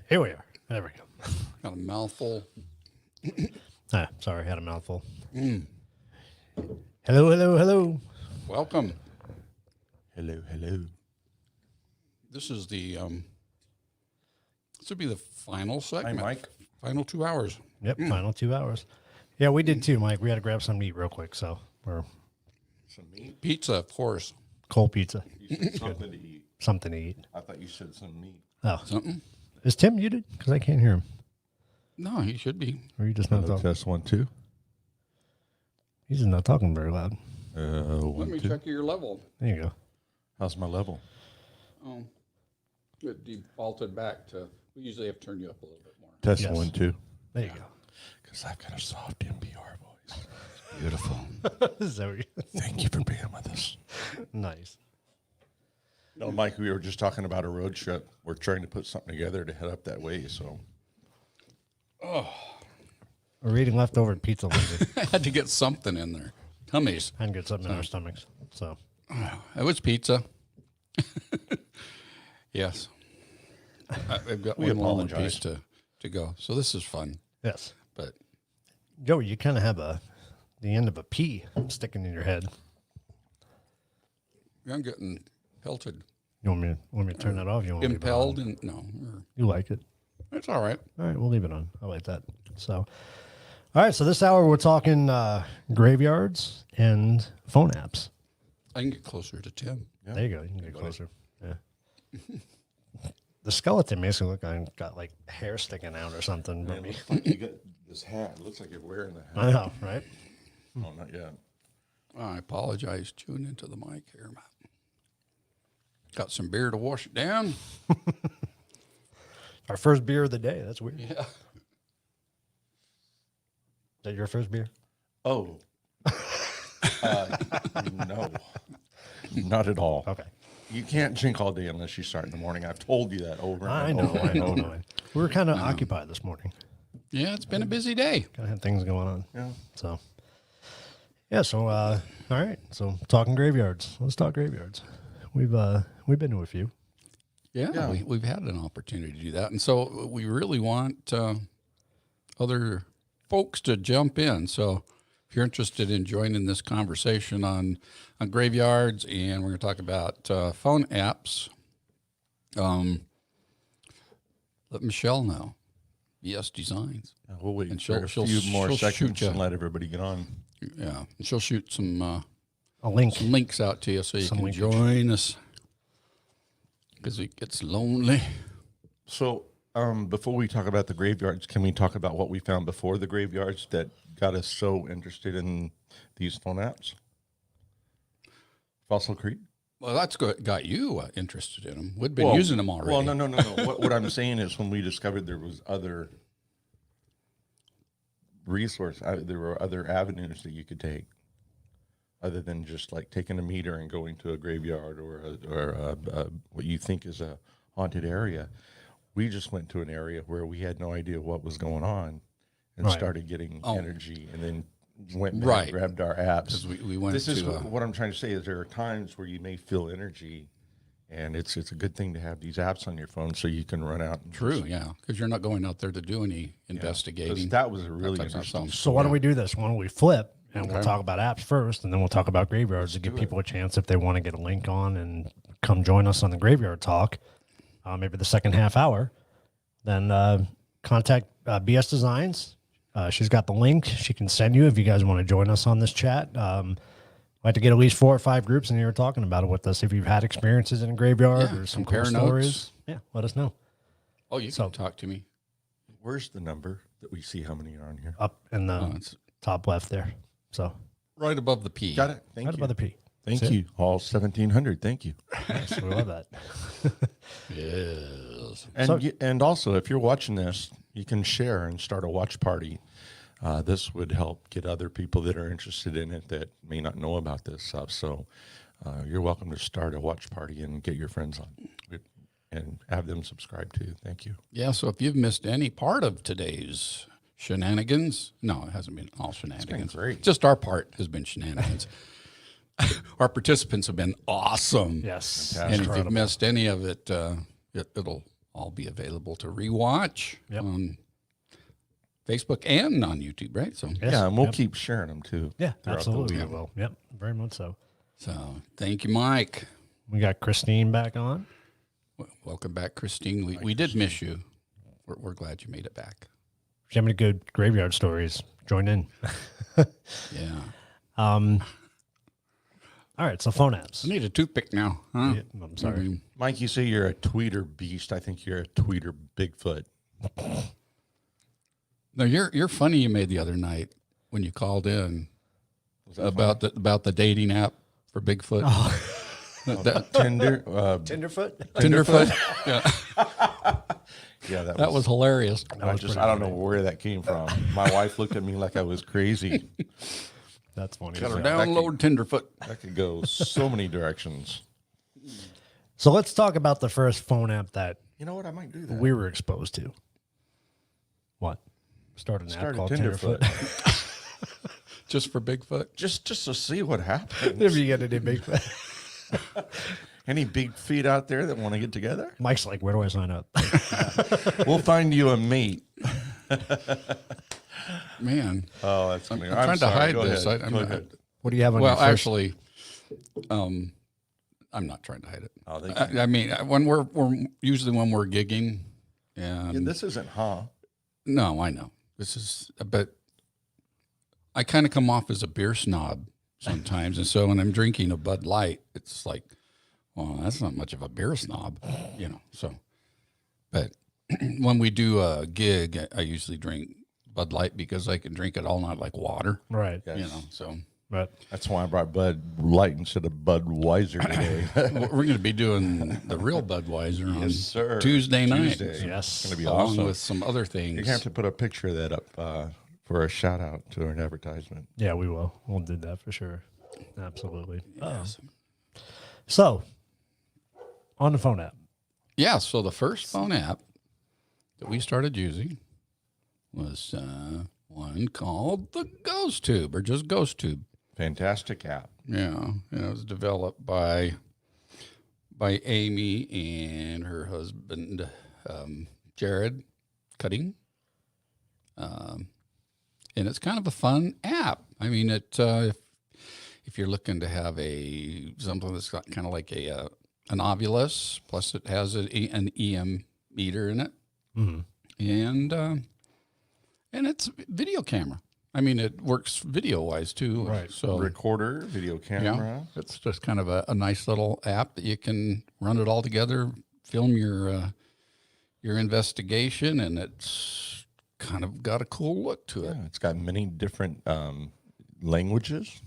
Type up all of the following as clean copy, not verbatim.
Here we are. There we go. Got a mouthful. Sorry, I had a mouthful. Hello, hello, hello. Welcome. Hello, hello. This is the this would be the final segment. Hi, Mike. Final 2 hours. Yep, final 2 hours. Yeah, we did too, Mike. We had to grab something to eat real quick, so we're Some meat? Pizza, of course. cold pizza, You said something to eat. something to eat. I thought you said some meat. Oh, Something? is Tim muted? Because I can't hear him. No, he should be. Or are you just not Hello, talking? test 1, 2. He's just not talking very loud. Let 1, me 2. check your level. There you go. How's my level? Oh, it defaulted back to. We usually have to turn you up a little bit more. Test Yes. 1, 2. There you Because I've got a soft NPR voice. It's beautiful. go. Is that what you- Thank you for being with us. Nice. No, Mike, we were just talking about a road trip. We're trying to put something together to head up that way. So We're eating leftover pizza later I had to get something in there. Tummies. and get something in our stomachs. So, It was pizza. Yes. I've got We one more apologize. piece to go. So this is fun. yes. But Joey, you kind of have the end of a pea sticking in your head. I'm getting pelted. You want me to turn that off? You want me to leave it on? Impelled and no. You like it? It's all right. All right, we'll leave it on. I like that. So, all right. So this hour we're talking graveyards and phone apps. I can get closer to Tim. Yeah. There you go. You can get closer. Yeah. The skeleton makes it look like got like hair sticking out or something. Man, But it looks like you got this hat. It looks like you're wearing the hat. I know, right? Oh, not yet. I apologize. Chewing into the mic here. Got some beer to wash it down. Our first beer of the day. That's weird. Yeah. Is that your first beer? Oh. No. Not at all. Okay. You can't drink all day unless you start in the morning. I've told you that over and I know. over I and know. over. We were kind of occupied this morning. Yeah, it's been a busy day. Kind of had things going on. Yeah. So, yeah. So, all right. So, talking graveyards. Let's talk graveyards. We've been to a few. Yeah, we've had an opportunity to do that. And so we really want other folks to jump in. So if you're interested in joining this conversation on graveyards, and we're going to talk about phone apps, let Michelle know. BS Designs. We'll wait And for a she'll few more shoot seconds ya. and let everybody get on. Yeah, and she'll shoot some A link. links out to you so you Some can linkage. join us because it gets lonely. So, before we talk about the graveyards, can we talk about what we found before the graveyards that got us so interested in these phone apps? Fossil Creek? Well, that's got you interested in them. We'd been using them already. Well, no. What I'm saying is when we discovered there was other there were other avenues that you could take other than just like taking a meter and going to a graveyard or what you think is a haunted area. We just went to an area where we had no idea what was going on and Right. started getting energy and then went and Right. grabbed our apps. Because we went This is to what I'm trying to say is there are times where you may feel energy, and it's a good thing to have these apps on your phone so you can run out. And true, yeah, because you're not going out there to do any 'cause investigating. that was a really type of interesting. stuff. So why don't we do this? Why don't we flip and we'll Okay. talk about apps first, and then we'll talk about graveyards to give people a chance if they want to get a link on and come join us on the graveyard talk. Maybe the second half hour. Then contact BS Designs. She's got the link she can send you if you guys want to join us on this chat. I'd like to get at least 4 or 5 groups in here talking about it with us. If you've had experiences in a graveyard Yeah, or some compare cool notes. stories, yeah, let us know. Oh, you can talk to me. Where's the number that we see how many are on here? Up in the Oh, it's top left there. So right above the P. Got it. Thank right you. above the P. Thank That's it. you. All 1,700. Thank you. Yes, we love that. Yes. And also, if you're watching this, you can share and start a watch party. This would help get other people that are interested in it that may not know about this stuff. So you're welcome to start a watch party and get your friends on and have them subscribe too. Thank you. Yeah, so if you've missed any part of today's shenanigans, no, it hasn't been all shenanigans. great. Just our part has been shenanigans. Our participants have been awesome. Yes. And if you've missed any of it, it'll all be available to rewatch Yep. on Facebook and on YouTube, right? So, Yes. Yeah, and we'll Yep. keep sharing them too. Yeah, throughout the absolutely. week. We will. Yep, very much so. thank you, Mike. We got Christine back on. Welcome back, Christine. We did miss you. We're glad you made it back. If you have any good graveyard stories, join in. Yeah. All right, so phone apps. I need a toothpick now. Huh? Yeah, I'm sorry. Mike, you say you're a tweeter beast. I think you're a tweeter Bigfoot. No, you're funny. You made the other night when you called in about the dating app for Bigfoot. Tinder, Tinderfoot? Tinderfoot. yeah, That was hilarious. I don't know where that came from. My wife looked at me like I was crazy. That's funny. Got her download Tinderfoot. That could go so many directions. So let's talk about the first phone app that You know what? I might do that. we were exposed to. What? Start an app called Tinderfoot. Just for Bigfoot. just to see what happens. If you get any Bigfoot. Any big feet out there that want to get together? Mike's like, where do I sign up? We'll find you a mate. Man, Oh, that's funny. I'm trying to sorry. hide Go this. ahead. I'm Go not- ahead. What do you have on your Well, first? actually, I'm not trying to hide it. Oh, they I mean, when we're usually when we're gigging, and Yeah, this isn't, huh? no, I know this is, but I kind of come off as a beer snob sometimes, and so when I'm drinking a Bud Light, it's like, well, that's not much of a beer snob, you know. So, but when we do a gig, I usually drink Bud Light because I can drink it all night like water, Right. Yes. you know. So But That's why I brought Bud Light instead of Budweiser today. we're going to be doing the real Budweiser on Yes, sir. Tuesday night. Tuesday. Yes. It's going to be Along awesome. with some other things. You're going to have to put a picture of that up for a shout out to an advertisement. yeah, we will. We'll do that for sure. Absolutely. Yes. So, on the phone app. Yeah, so the first phone app that we started using was one called the Ghost Tube, or just Ghost Tube. Fantastic app. Yeah, and it was developed by Amy and her husband Jared Cutting, and it's kind of a fun app. I mean, if you're looking to have something that's got kind of like an Ovilus, plus it has an EM meter in it, and it's video camera. I mean, it works video wise too. Right. So Recorder, video camera. it's just kind of a nice little app that you can run it all together, film your investigation, and it's kind of got a cool look to it. Yeah, it's got many different languages.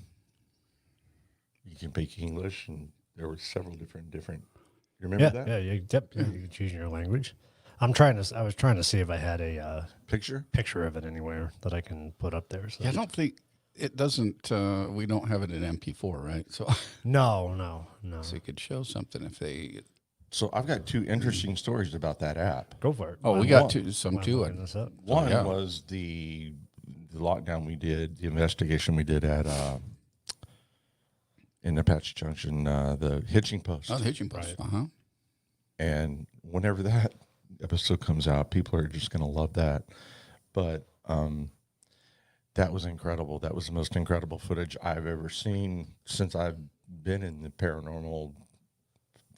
You can pick English, and there were several different. You remember Yeah, that you can choose your language. I was trying to see if I had a picture? picture of it anywhere that I can put up there. So Yeah, I don't think it doesn't. We don't have it in MP4, right? So, no. so you could show something if they. So I've got two interesting stories about that app. Go for it. Oh, we One. got some Why too. am I looking this up? One yeah. was the lockdown we did, the investigation we did at in Apache Junction, the hitching post. Oh, the hitching post. Uh-huh. And whenever that episode comes out, people are just going to love that. But that was incredible. That was the most incredible footage I've ever seen since I've been in the paranormal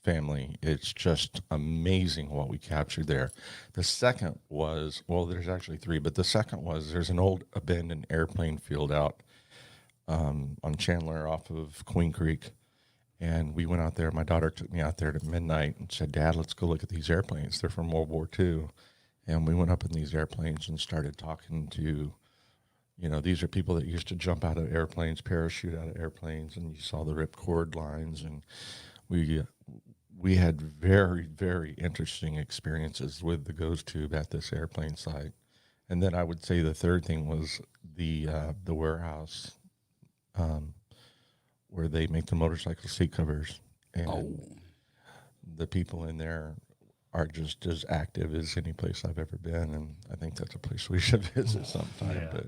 family. It's just amazing what we captured there. The second was, well, there's actually three, but the second was there's an old abandoned airplane field out on Chandler off of Queen Creek. And we went out there. My daughter took me out there at midnight and said, Dad, let's go look at these airplanes. They're from World War II. And we went up in these airplanes and started talking to, these are people that used to jump out of airplanes, parachute out of airplanes, and you saw the ripcord lines. And we had very, very interesting experiences with the ghost tube at this airplane site. And then I would say the third thing was the warehouse where they make the motorcycle seat covers. And the people in there are just as active as any place I've ever been. And I think that's a place we should visit sometime. Yeah.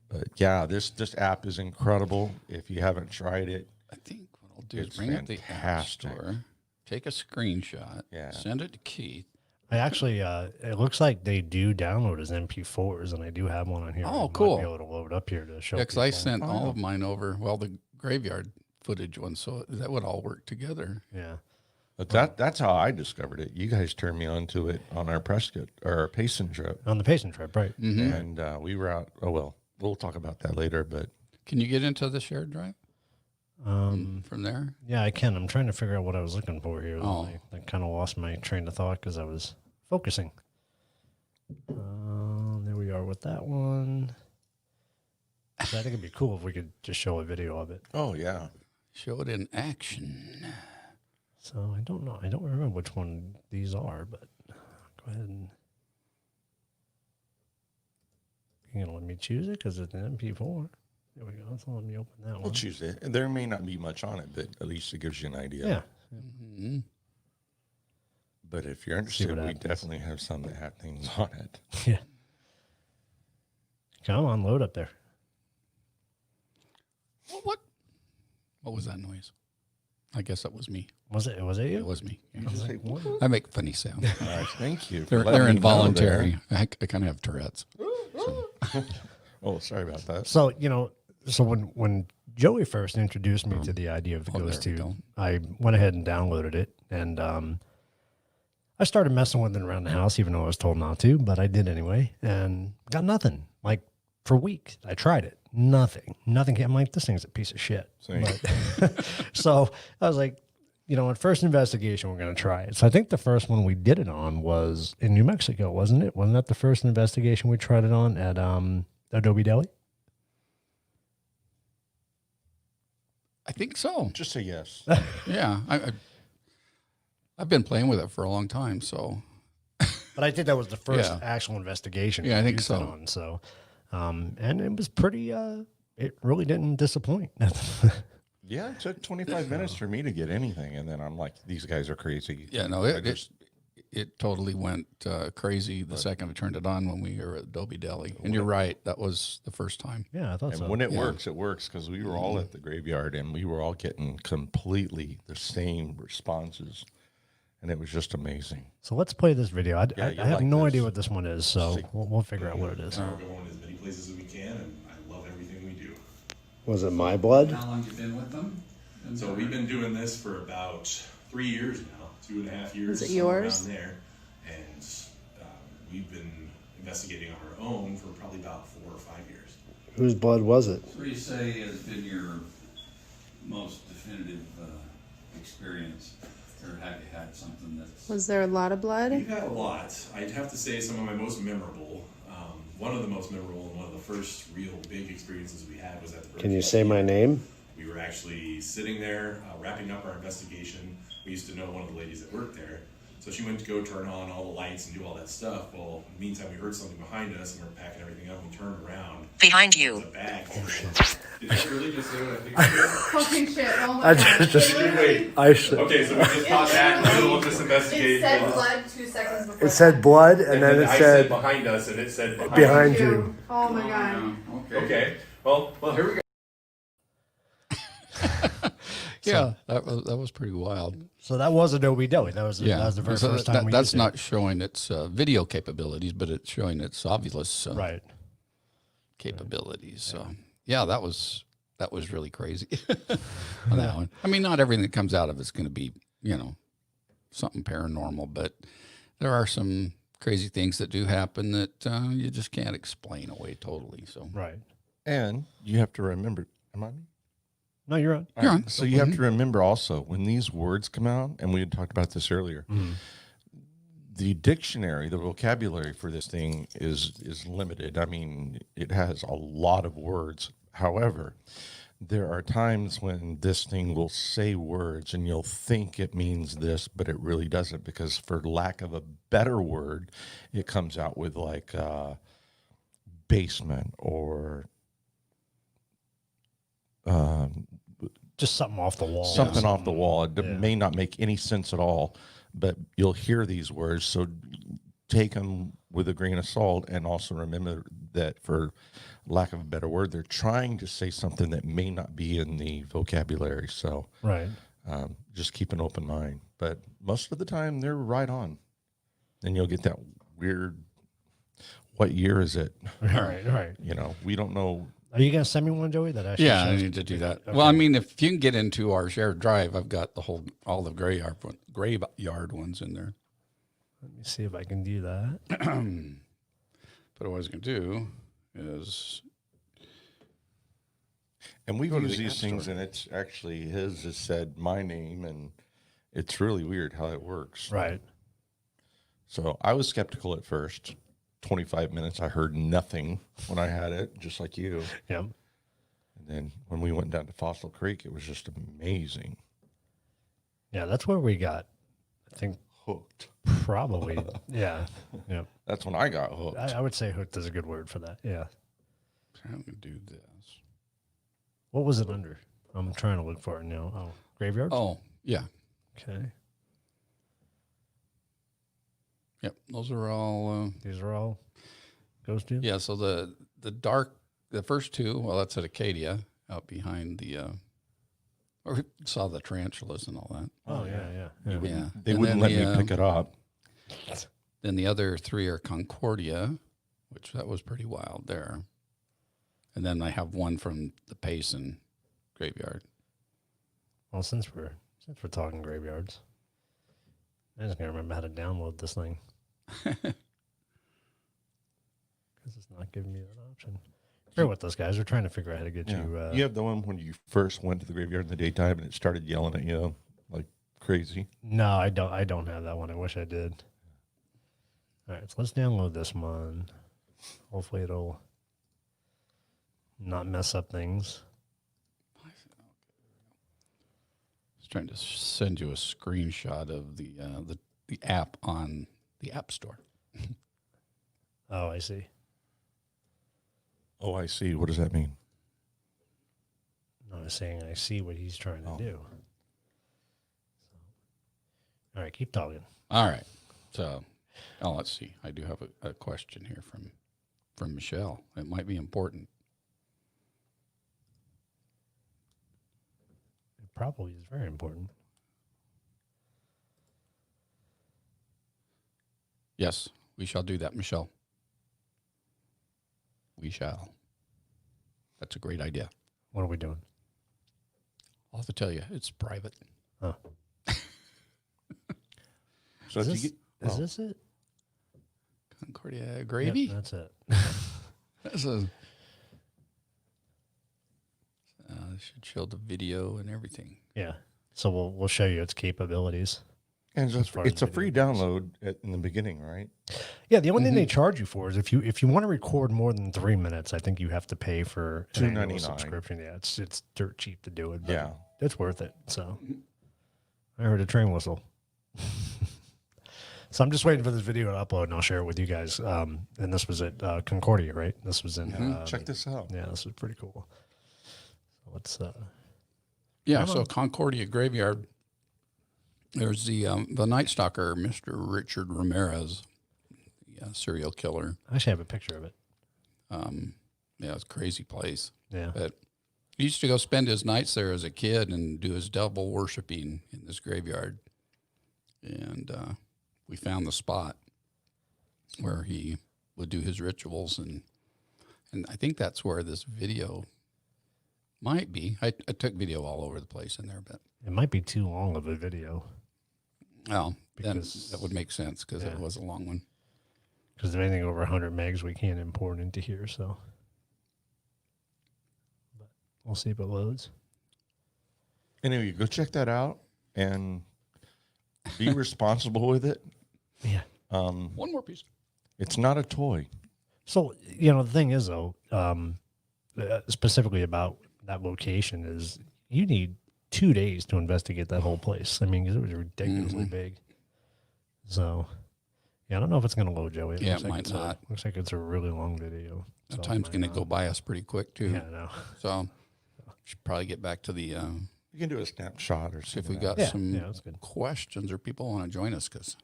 But yeah, this app is incredible. If you haven't tried it, I think what I'll do is It's bring up the App fantastic. Store, take a screenshot, Yeah. send it to Keith. I actually, it looks like they do download as MP4s, and I do have one on here. Oh, I might cool. be able to load up here to show. Yeah, because I people. sent all of mine over. Well, the graveyard footage one, so that would all work together. Yeah. But that's how I discovered it. You guys turned me on to it on our Prescott or our Payson trip, On the Payson trip, right? and we were out. Oh well, we'll talk about that later. But Can you get into the shared drive from there? Yeah, I can. I'm trying to figure out what I was looking for here. Oh. I kind of lost my train of thought because I was focusing. There we are with that one. I think it'd be cool if we could just show a video of it. oh yeah, Show it in action. So I don't know. I don't remember which one these are, but go ahead and you're gonna let me choose it because it's an MP4. There we go. So let me open that we'll one. choose it. And there may not be much on it, but at least it gives you an idea. Yeah. Mm-hmm. But if you're interested, what we happens. definitely have some that have things on it. Yeah. Come on, load up there. What was that noise? I guess that was me. Was it? Was it you? It was me. Yeah. Just say, "What?" I make funny sounds. All right, thank you. for They're letting me know involuntary. I kind of have Tourette's. that. Oh, sorry about that. So when Joey first introduced me to the idea of the there Ghost we Tube, go. I went ahead and downloaded it, and I started messing with it around the house, even though I was told not to, but I did anyway, and got nothing. Like for weeks, I tried it, nothing. I'm like, this thing's a piece of shit. Same. But, so I was like, at first investigation, we're going to try it. So I think the first one we did it on was in New Mexico, wasn't it? Wasn't that the first investigation we tried it on at Adobe Deli? I think so. Just say yes. Yeah. I've been playing with it for a long time, so But I think that was the first Yeah. actual investigation. Yeah, I we think used so. it on. So, and it was pretty. It really didn't disappoint. Yeah, it took 25 minutes for me to get anything, and then I'm like, these guys are crazy. yeah, no, I just- it totally went crazy the second I turned it on when we were at Adobe Deli. And you're right, that was the first time. Yeah, I thought And so. when it works because we were all at the graveyard and we were all getting completely the same responses, and it was just amazing. So let's play this video. I you'll have like no this. idea what this one is, so we'll figure out what it is. We're going as many places as we can, and I love everything we do. Was it My Blood? How long you been with them? So we've been doing this for about 3 years now, 2.5 years. Is it somewhere yours? Around there, and we've been investigating on our own for probably about 4 or 5 years. Whose blood was it? What do you say has been your most definitive experience? Or have you had something that's... Was there a lot of blood? We've had a lot. I'd have to say some of my most memorable. One of the most memorable and one of the first real big experiences we had was at the. Can you say my name? We were actually sitting there wrapping up our investigation. We used to know one of the ladies that worked there. So she went to go turn on all the lights and do all that stuff. Well, in the meantime, we heard something behind us and we're packing everything up. We turned around. Behind There you. was a bag. Oh, shit. Did I really just say what I think I did? Holy shit, oh my god. Wait. I should. Okay, so we just caught that in the middle of this investigation. It said blood 2 seconds before. It said blood, and And then it I said behind us and it said behind you. Oh my god. Okay. Okay. Well, here we go. Yeah, that was pretty wild. So that was Adobe Deli. That was Yeah, that was the very So first time we that's used it. not showing its video capabilities, but it's showing its obvious right. capabilities. So yeah, that was really crazy on that one. I mean, not everything that comes out of it's going to be something paranormal, but there are some crazy things that do happen that you just can't explain away totally. So Right. And you have to remember, am I? No, you're on. You're on. So you have to remember also when these words come out, and we had talked about this earlier. The dictionary, the vocabulary for this thing is limited. I mean, it has a lot of words. However, there are times when this thing will say words and you'll think it means this, but it really doesn't, because for lack of a better word, it comes out with like basement or Just something off the wall. something off the wall. It Yeah. may not make any sense at all, but you'll hear these words. So take them with a grain of salt, and also remember that, for lack of a better word, they're trying to say something that may not be in the vocabulary. So Right. just keep an open mind. But most of the time, they're right on. then you'll get that weird. What year is it? All right, all right. You know, we don't know. Are you gonna send me one, Joey? That actually Yeah, I shows- need to do that. Okay. Well, I mean, if you can get into our shared drive, I've got all the graveyard ones in there. Let me see if I can do that. But what I was going to do is, And we've Go to used the these App things, Store. and it's actually his has said my name, and it's really weird how it works. Right. So I was skeptical at first. 25 minutes, I heard nothing when I had it, just like you. Yep. And then when we went down to Fossil Creek, it was just amazing. Yeah, that's where we got. I think Hooked. probably. Yeah. Yeah. That's when I got hooked. I would say hooked is a good word for that. Yeah. I'm going to do this. What was it under? I'm trying to look for it now. Oh, graveyard. Oh, yeah. Okay. Yep. Those are all, These are all goes to. yeah. So the first two, well, that's at Acadia out behind or saw the tarantulas and all that. Oh yeah. Yeah. Yeah. They And wouldn't then let me pick it up. Then the other three are Concordia, which that was pretty wild there. And then I have one from the Payson graveyard. Well, since we're talking graveyards, I just gotta remember how to download this thing because it's not giving me that option. Bear with us, guys. We're trying to figure out how to get Yeah. you. You have the one when you first went to the graveyard in the daytime and it started yelling at you like crazy. No, I don't. I don't have that one. I wish I did. All right, so let's download this one. Hopefully, it'll not mess up things. I was trying to send you a screenshot of the app on the App Store. Oh, I see. Oh, I see. What does that mean? I was saying I see what he's trying to Oh. do. All right, keep talking. All right. So, let's see. I do have a question here from Michelle. It might be important. It probably is very important. Yes, we shall do that, Michelle. We shall. That's a great idea. What are we doing? I'll have to tell you, it's private. Oh, So is if this, you get, is oh, this it? Concordia Yep, gravy? that's it. That's it should show the video and everything. Yeah. So we'll show you its capabilities. and as far as it's a video free goes. download in the beginning, right? Yeah, the only thing they charge you for is if you want to record more than 3 minutes, I think you have to pay for an annual $2.99. subscription. Yeah, it's dirt cheap to do it. But Yeah. it's worth it. So I heard a train whistle. So I'm just waiting for this video to upload, and I'll share it with you guys. And this was at Concordia, right? This was in. Check this out. Yeah, this was pretty cool. So let's. Yeah, Come so on. Concordia Graveyard. There's the Night Stalker, Mr. Richard Ramirez, the serial killer. I actually have a picture of it. Yeah, it's a crazy place. Yeah. But he used to go spend his nights there as a kid and do his devil worshiping in this graveyard. And we found the spot where he would do his rituals, and I think that's where this video might be. I took video all over the place in there, but It might be too long of a video well, then Because- that would make sense because yeah. it was a long one. because if anything over 100 megs, we can't import into here. So, but we'll see if it loads. Anyway, go check that out and be responsible with it. Yeah. One more piece. It's not a toy. So, the thing is, though, specifically about that location is you need 2 days to investigate that whole place. I mean, 'cause it was ridiculously big. So, yeah, I don't know if it's going to load, Joey. Yeah, looks it might it's not. looks like it's a really long video. The So it time's might going to not. go by us pretty quick too. Yeah, I know. So should probably get back to the You can do a snapshot or see if something. we got Yeah, some yeah, that's good. questions or people want to join us, because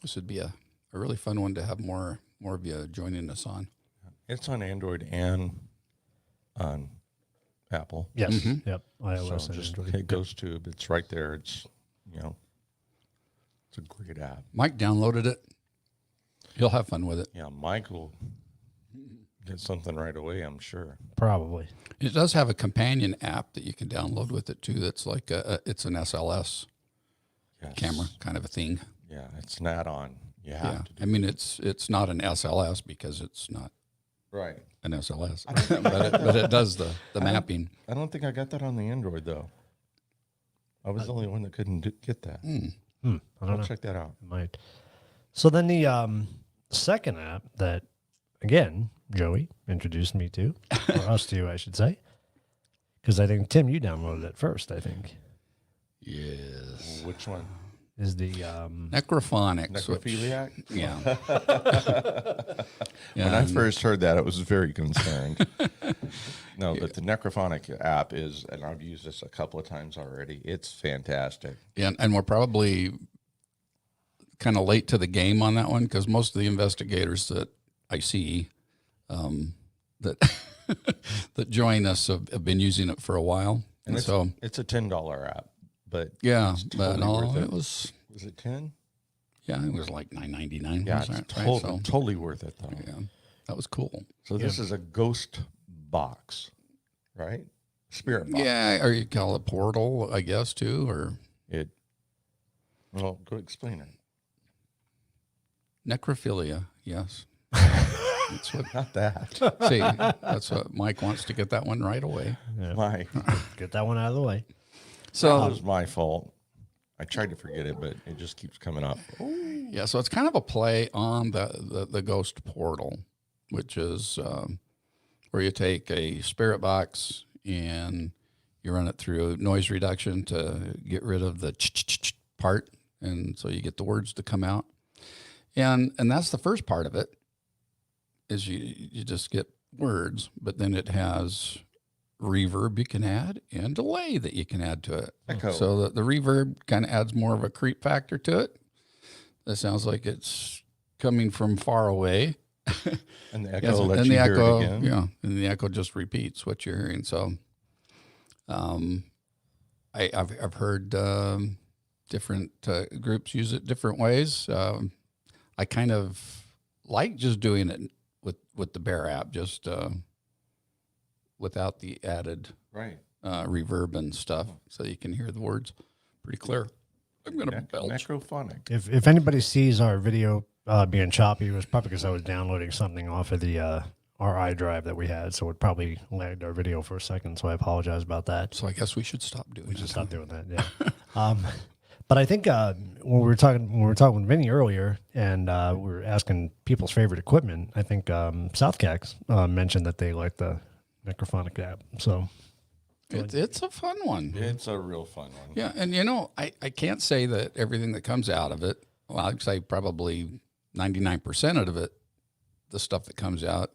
this would be a really fun one to have more of you joining us on. It's on Android and on Apple. Yes. Mm-hmm. Yep. iOS So and just Android. hit GhostTube. It's right there. It's, It's a great app. Mike downloaded it. He'll have fun with it. Yeah, Mike will get something right away, I'm sure. Probably. It does have a companion app that you can download with it too. That's like it's an SLS Yes. camera kind of a thing. Yeah, it's an add-on. You have Yeah, to do I mean it's not an SLS because it's not right. an SLS, but it does the mapping. I don't think I got that on the Android, though. I was the only one that couldn't get that. I don't I'll know. check that out. Might. So then the second app that, again, Joey introduced me to, or us to, I should say, because I think, Tim, you downloaded it first, I think, Yes, Which one? is the necrophonics. which- Necrophiliac? yeah. When I And- first heard that, I was very concerned. No, but the Necrophonic app is, and I've used this a couple of times already. It's fantastic. and we're probably kind of late to the game on that one because most of the investigators that I see that that join us have been using it for a while, And and so it's a $10 app, but yeah, it's but totally worth no, it. it was is it 10? it was like $9.99. Yeah, was it's that right? So totally worth it, though. yeah, that was cool. So this is a ghost box, right? Spirit box. Yeah, or you call it portal, I guess too, or Well, go explain it. necrophilia. Yes, that's what. Not that. See, that's what Mike wants to get that one right away. My, get that one out of the way. that So was my fault. I tried to forget it, but it just keeps coming up. yeah, so it's kind of a play on the ghost portal, which is where you take a spirit box and you run it through noise reduction to get rid of the part, and so you get the words to come out. And that's the first part of it, is you just get words, but then it has reverb you can add and delay that you can add to it. Echo. So the reverb kind of adds more of a creep factor to it. That sounds like it's coming from far away. And the Yes, echo lets and you the hear echo, it again. yeah, and the echo just repeats what you're hearing. So, I've heard different groups use it different ways. I kind of like just doing it with the Bear app, just without the added Right. reverb and stuff, so you can hear the words pretty clear. I'm gonna belch. Necrophonic. If anybody sees our video being choppy, it was probably because I was downloading something off of the our iDrive that we had, so it probably lagged our video for a second. So I apologize about that. So I guess we should stop doing We should that. stop doing that. Yeah. But I think when we were talking with Vinny earlier, and we were asking people's favorite equipment, I think Southcax mentioned that they like the Necrophonic app. So It's a fun one. It's a real fun one. Yeah, and I can't say that everything that comes out of it, well, I'd say probably 99% of it, the stuff that comes out,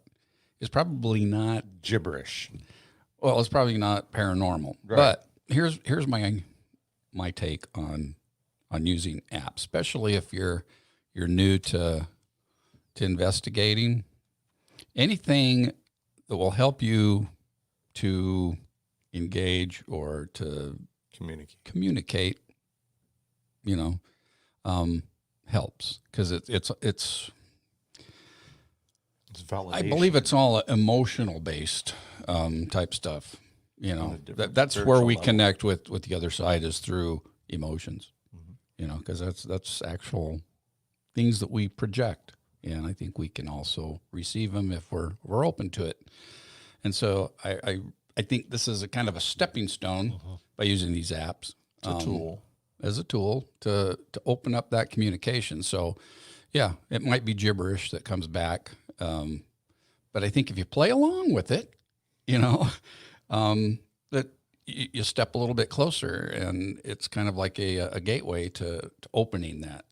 is probably not, Gibberish. well, it's probably not paranormal. Right. But here's my take on using apps, especially if you're new to investigating. Anything that will help you to engage or to Communicate. communicate, helps, because it's It's validation. I believe it's all emotional based type stuff. a different That's where spiritual we level. connect with the other side, is through emotions. Because that's actual things that we project, and I think we can also receive them if we're open to it. And so I think this is a kind of a stepping stone by using these apps. It's a tool. As a tool to open up that communication. So, yeah, it might be gibberish that comes back, but I think if you play along with it, that you step a little bit closer, and it's kind of like a gateway to opening that.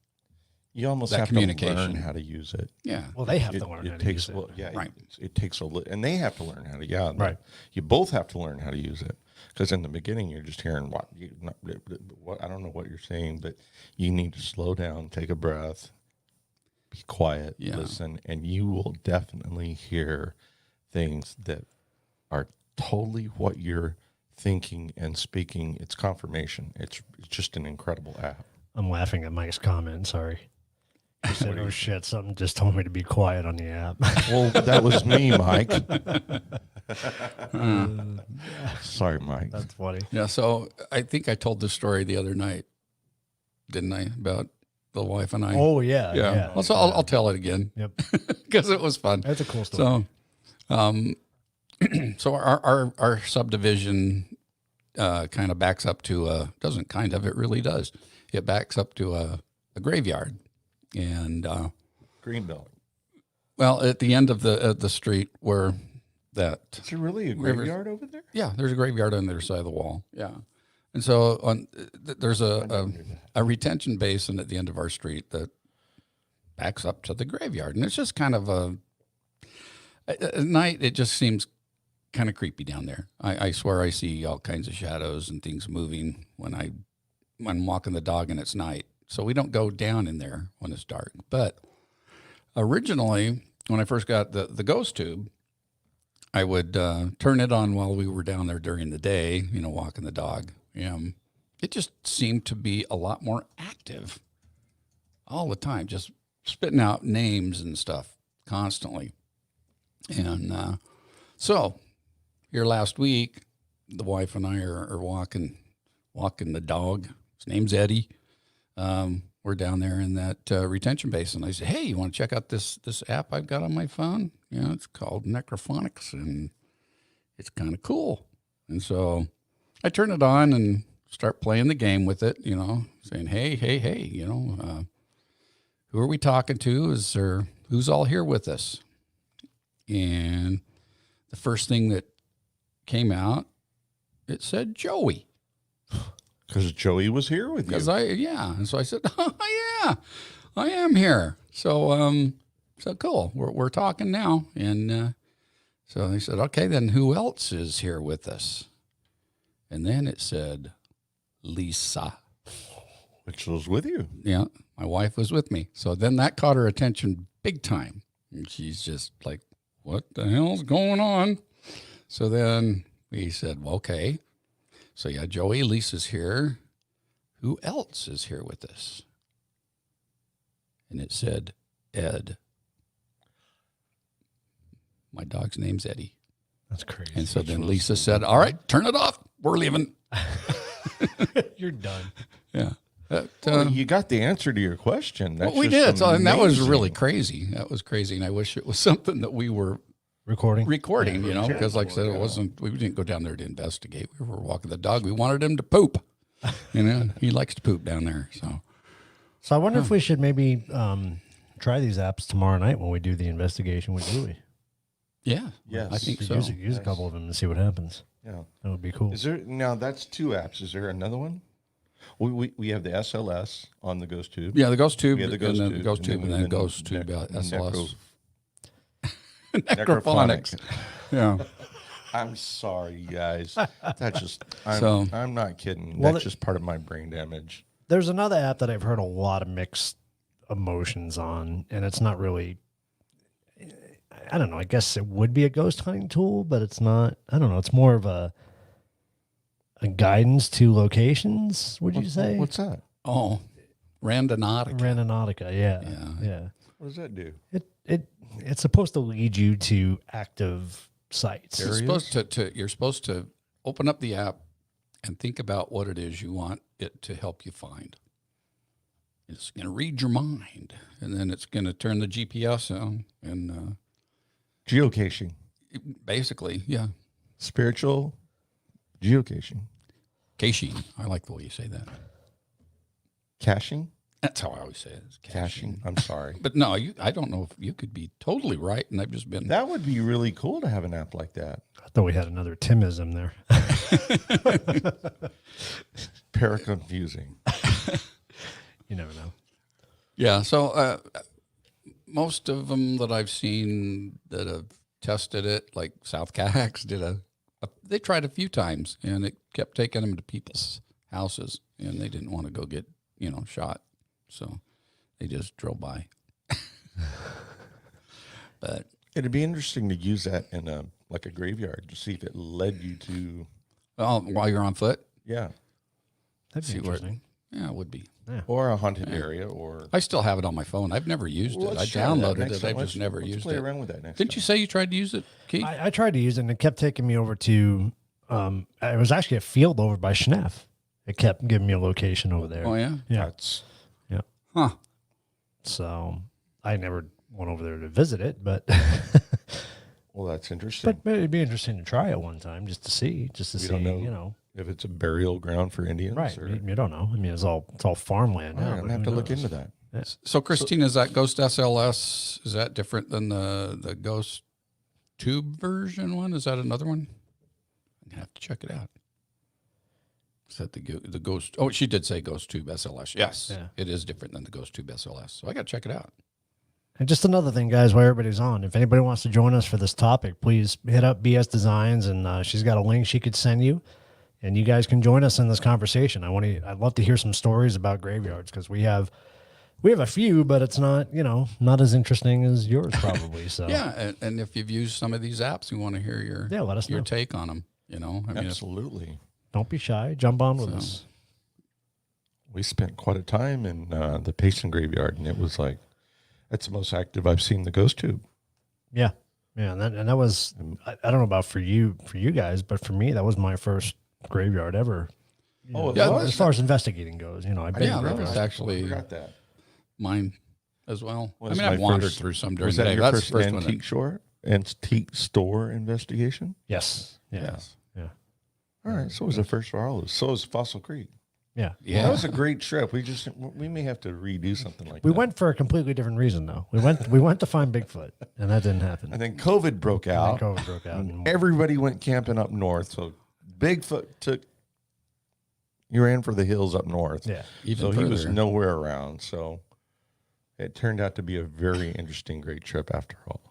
You almost that have to learn communication. how to use it. Yeah, well, they have to learn how to takes, use it. well, yeah, Right. it takes and they have to learn how to. Yeah, Right. You both have to learn how to use it, because in the beginning you're just hearing what I don't know what you're saying, but you need to slow down, take a breath, be quiet, Yeah. listen, and you will definitely hear things that are totally what you're thinking and speaking. It's confirmation. It's just an incredible app. I'm laughing at Mike's comment. Sorry. He said, "Oh shit! Something just told me to be quiet on the app." Well, that was me, Mike. Sorry, Mike. That's funny. Yeah, so I think I told this story the other night, didn't I? About the wife and I. Oh yeah, yeah. yeah. Well, so I'll tell it again. Yep. Because it was fun. That's a cool story. So, so our subdivision kind of backs up to doesn't kind of, it really does. It backs up to a graveyard, and Greenbelt. well, at the end of the street where that. Is there really a graveyard over there? Yeah, there's a graveyard on the other side of the wall. Yeah, and so there's a retention basin at the end of our street that backs up to the graveyard, and it's just kind of at night. It just seems kind of creepy down there. I swear I see all kinds of shadows and things moving when I'm walking the dog and it's night. So we don't go down in there when it's dark. But originally, when I first got the ghost tube, I would turn it on while we were down there during the day, walking the dog. It just seemed to be a lot more active all the time, just spitting out names and stuff constantly. And so here last week, the wife and I are walking the dog. His name's Eddie. We're down there in that retention basin. I said, "Hey, you want to check out this app I've got on my phone? It's called Necrophonics, and it's kind of cool." And so I turn it on and start playing the game with it, saying, hey, who are we talking to? Who's all here with us? And the first thing that came out, it said Joey. Because Joey was here with you. And so I said, "Oh yeah, I am here." So cool. We're talking now, and so I said, "Okay, then who else is here with us?" And then it said, Lisa. Which was with you. Yeah, my wife was with me. So then that caught her attention big time, and she's just like, "What the hell's going on?" So then we said, "Well, okay." So yeah, Joey, Lisa's here. Who else is here with us? And it said Ed. My dog's name's Eddie. That's crazy. And so then Lisa said, "All right, turn it off. We're leaving." You're done. Yeah. Well, you got the answer to your question. That's Well, we just did. So, and that was amazing. really crazy. That was crazy. And I wish it was something that we were Recording. because like I said, we didn't go down there to investigate. We were walking the dog. We wanted him to poop. He likes to poop down there. So I wonder if we should maybe try these apps tomorrow night when we do the investigation with Julie. Yeah. Yes. I think so. Use a couple of them and see what happens. Yeah. That would be cool. Is there now? That's two apps. Is there another one? We have the SLS on the Ghost Tube. Yeah, the ghost tube, We have the and Ghost then Tube, the ghost and tube, then and then the ghost tube, SLS. Necrophonics. Yeah. I'm sorry, you guys. That's just. So- I'm not kidding. Well, That's just part of my brain damage. There's another app that I've heard a lot of mixed emotions on, and it's not really. I don't know. I guess it would be a ghost hunting tool, but it's not. I don't know. It's more of a guidance to locations. Would you say? What's that? Oh, Randonautica. Randonautica? Yeah. Yeah. What does that do? It's supposed to lead you to active sites. You're supposed to open up the app and think about what it is you want it to help you find. It's going to read your mind, and then it's going to turn the GPS on, and Geocaching. basically, yeah, Spiritual geocaching. caching. I like the way you say that. Caching? That's how I always say it. It's Caching. I'm sorry. But no, I don't know if you could be totally right, and I've just been. That would be really cool to have an app like that. I thought we had another Timism there. Paraconfusing. You never know. Yeah, so most of them that I've seen that have tested it, like South Cax they tried a few times, and it kept taking them to people's houses, and they didn't want to go get, shot. So they just drove by. But It'd be interesting to use that in a graveyard to see if it led you to. while you're on foot, Yeah. That'd be See where- interesting. yeah, it would be. or a haunted area, or I still have it on my phone. I've never used it. Let's I try that downloaded next it. time. I've just never let's used play it. around with that next Didn't time. you say you tried to use it, Keith? I tried to use it, and it kept taking me over to. It was actually a field over by Schneff. It kept giving me a location over there. Oh, yeah? Yeah. That's Huh. So I never went over there to visit it, but well, that's interesting. but it'd be interesting to try it one time just to see, We don't know. you know. If it's a burial ground for Indians, Right. Or, You don't know. I mean, it's all farmland all now. right, I'm but gonna have who to look knows? into that. So, Christine, is that Ghost SLS, is that different than the Ghost Tube version one? Is that another one? I'm going to have to check it out. Is that the Ghost? Oh, she did say Ghost Tube SLS. Yes, Yeah. it is different than the Ghost Tube SLS. So I got to check it out. And just another thing, guys, while everybody's on, if anybody wants to join us for this topic, please hit up BS Designs, and she's got a link she could send you, and you guys can join us in this conversation. I'd love to hear some stories about graveyards, because we have a few, but it's not, not as interesting as yours probably. So Yeah, and if you've used some of these apps, we want to hear let us your know. take on them. I mean, Absolutely. Don't be shy. Jump on with us. We spent quite a time in the Payson graveyard, and it was like, that's the most active I've seen the Ghost Tube. Yeah. Yeah. And that was, I don't know about for you guys, but for me, that was my first graveyard ever. Oh, it Yeah, was? As far as investigating goes, I've been Yeah, to that graveyards. was actually I forgot that. mine as well. Was I've my wandered first- through some during Was the that day. your That's first the first one. antique store investigation? Yes. Yeah. Yes. Yeah. All right, so was the first for all of us. So was Fossil Creek. Yeah. Yeah. That was a great trip. We may have to redo something like We that. went for a completely different reason, though. We went to find Bigfoot, and that didn't happen. And then COVID broke And out. then COVID broke out. And Everybody went camping up north. So Bigfoot he ran for the hills up north. yeah. Even So he was further. nowhere around. So it turned out to be a very interesting, great trip after all.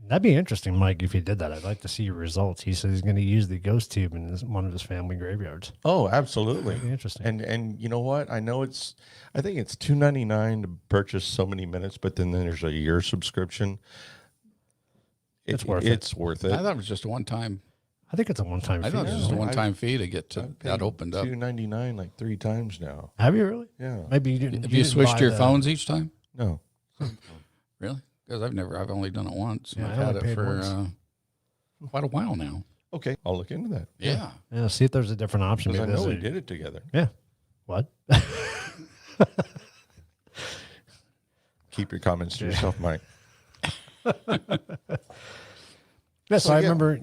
That'd be interesting, Mike, if he did that. I'd like to see your results. He says he's going to use the ghost tube in one of his family graveyards. Oh, absolutely. That'd be interesting. And you know what? I think it's $2.99 to purchase so many minutes, but then there's a year subscription. It's worth it. It's worth it. I thought it was just a one-time. I think it's a one-time I fee. thought it was just a Yeah. one-time fee to get to that opened up. $2.99 like 3 times now. Have you really? Yeah. Maybe you didn't. Have you didn't switched buy your the- phones each time? No. Really? Because I've only done it once. And Yeah, I've I had only it paid for once. quite a while now. Okay, I'll look into that. Yeah. Yeah, see if there's a different option. Because I Maybe know there's we a- did it together. Yeah. What? Keep your comments to yourself, Mike. Yes, So, I yeah. remember,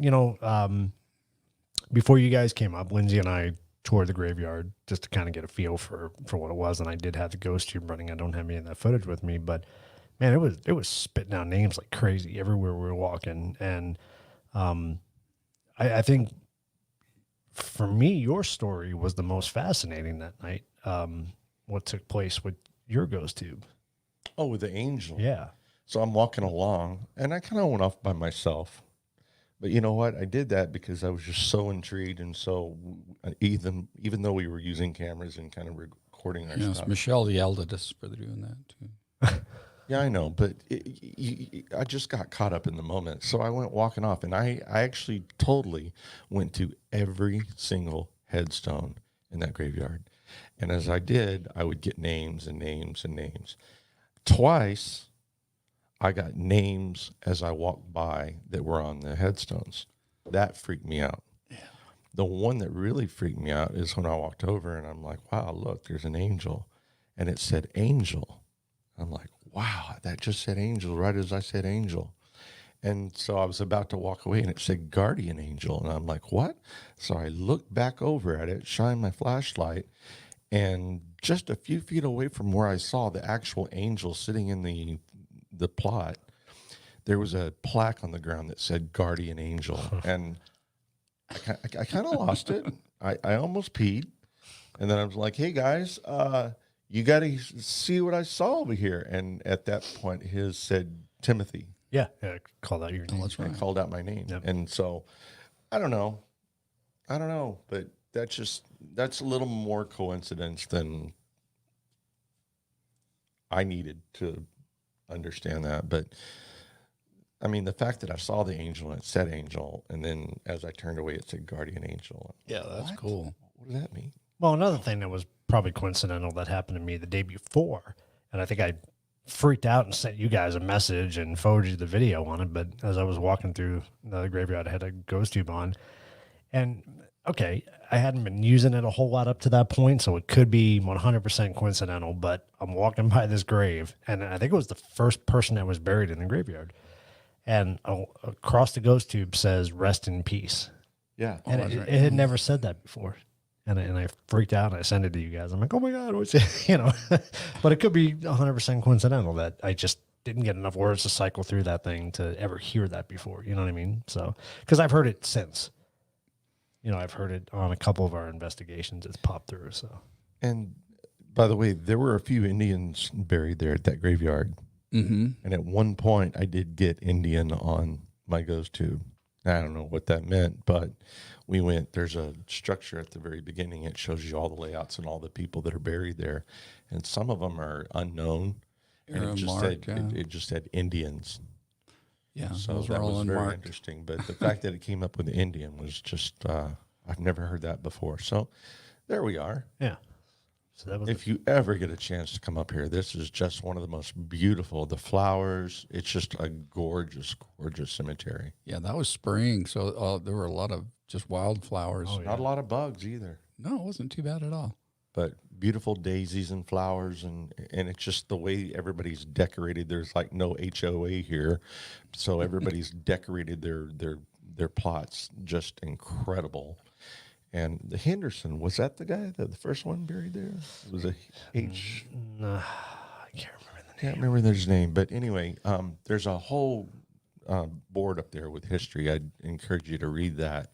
before you guys came up, Lindsay and I toured the graveyard just to kind of get a feel for what it was. And I did have the ghost tube running. I don't have any of that footage with me, but man, it was spitting out names like crazy everywhere we were walking. And I think for me, your story was the most fascinating that night. What took place with your ghost tube. Oh, with the angel. Yeah. So I'm walking along, and I kind of went off by myself. But you know what? I did that because I was just so intrigued, and so even though we were using cameras and kind of recording our Yes, stuff. Michelle yelled at us for doing that too. Yeah, I know, but I just got caught up in the moment. So I went walking off, and I actually totally went to every single headstone in that graveyard. And as I did, I would get names and names and names. Twice, I got names as I walked by that were on the headstones. That freaked me out. Yeah. The one that really freaked me out is when I walked over, and I'm like, wow, look, there's an angel. And it said angel. I'm like, wow, that just said angel right as I said angel. And so I was about to walk away, and it said guardian angel. And I'm like, what? So I looked back over at it, shined my flashlight, and just a few feet away from where I saw the actual angel sitting in the plot, there was a plaque on the ground that said guardian angel. And I kind of lost it. I almost peed. And then I was like, hey, guys, you got to see what I saw over here. And at that point, his said Timothy. Yeah. Call that your name. That's I right. called out my name. Yep. And so I don't know, but that's a little more coincidence than I needed to understand that. But I mean, the fact that I saw the angel and it said angel, and then as I turned away, it said guardian angel. Yeah, that's What? cool. What does that mean? Well, another thing that was probably coincidental that happened to me the day before, and I think I freaked out and sent you guys a message and forwarded you the video on it. But as I was walking through the graveyard, I had a ghost tube on, and okay, I hadn't been using it a whole lot up to that point, so it could be 100% coincidental. But I'm walking by this grave, and I think it was the first person that was buried in the graveyard, and across the ghost tube says "Rest in peace." Yeah. And that's right. it had never said that before. And I freaked out and I sent it to you guys. I'm like, oh my God, what's it? You know, but it could be 100% coincidental that I just didn't get enough words to cycle through that thing to ever hear that before. You know what I mean? So, because I've heard it since. You know, I've heard it on a couple of our investigations. It's popped through. So, And by the way, there were a few Indians buried there at that graveyard. Mm-hmm. And at one point, I did get Indian on my ghost tube. I don't know what that meant, but we went, there's a structure at the very beginning. It shows you all the layouts and all the people that are buried there. And some of them are unknown. And it just, Unmarked, it just had Indians. Yeah, So those that were all was very unmarked. interesting. But the fact that it came up with the Indian was just, I've never heard that before. So there we are. yeah. So that was If you ever get a chance to come up here, this is just one of the most beautiful. The flowers, it's just a gorgeous, gorgeous cemetery. Yeah, that was spring, so there were a lot of just wildflowers. Oh, yeah. Not a lot of bugs either, No, it wasn't too bad at all. but beautiful daisies and flowers, and it's just the way everybody's decorated. There's like no HOA here, so everybody's decorated their plots just incredible. And the Henderson, was that the guy, the first one buried there? It was a H. I can't remember the name. Can't remember his name, but anyway, there's a whole board up there with history. I'd encourage you to read that,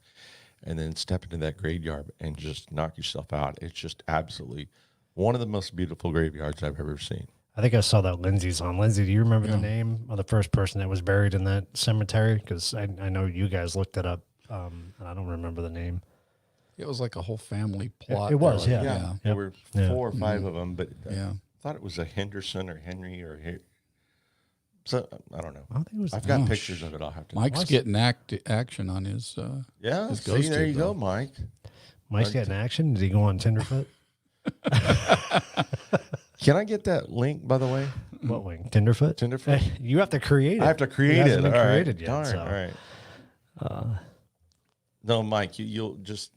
and then step into that graveyard and just knock yourself out. It's just absolutely one of the most beautiful graveyards I've ever seen. I think I saw that Lindsay's on. Lindsay, do you remember the name of the first person that was buried in that cemetery? Because I know you guys looked it up, and I don't remember the name. It was like a whole family plot. it was, there. yeah. There were Yeah. 4 or 5 of them, but Yeah. I thought it was a Henderson or Henry or so I don't know. I don't think it was. I've got Oh, pictures of it. I'll have to. Mike's getting action on his. Yeah, his see, ghost there tube, you go, though. Mike. Mike's getting action. Did he go on Tinderfoot? Can I get that link, by the way? What wing? Tinderfoot? Tenderfoot? You have to create it. I have to create hasn't it. been All right. created yet. Darn, so. all right. No, Mike, you'll just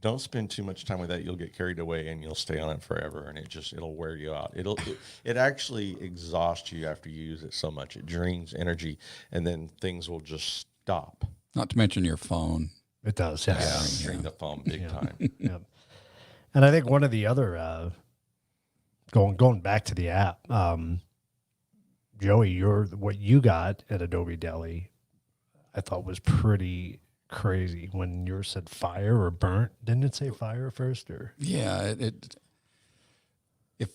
don't spend too much time with that. You'll get carried away and you'll stay on it forever, and it'll wear you out. It actually exhausts you after you use it so much. It drains energy, and then things will just stop. Not to mention your phone. It does, yes. Drain the phone big time. Yep. And I think one of the other going back to the app, Joey, what you got at Adobe Deli, I thought was pretty crazy when yours said fire or burnt. Didn't it say fire first or? Yeah, if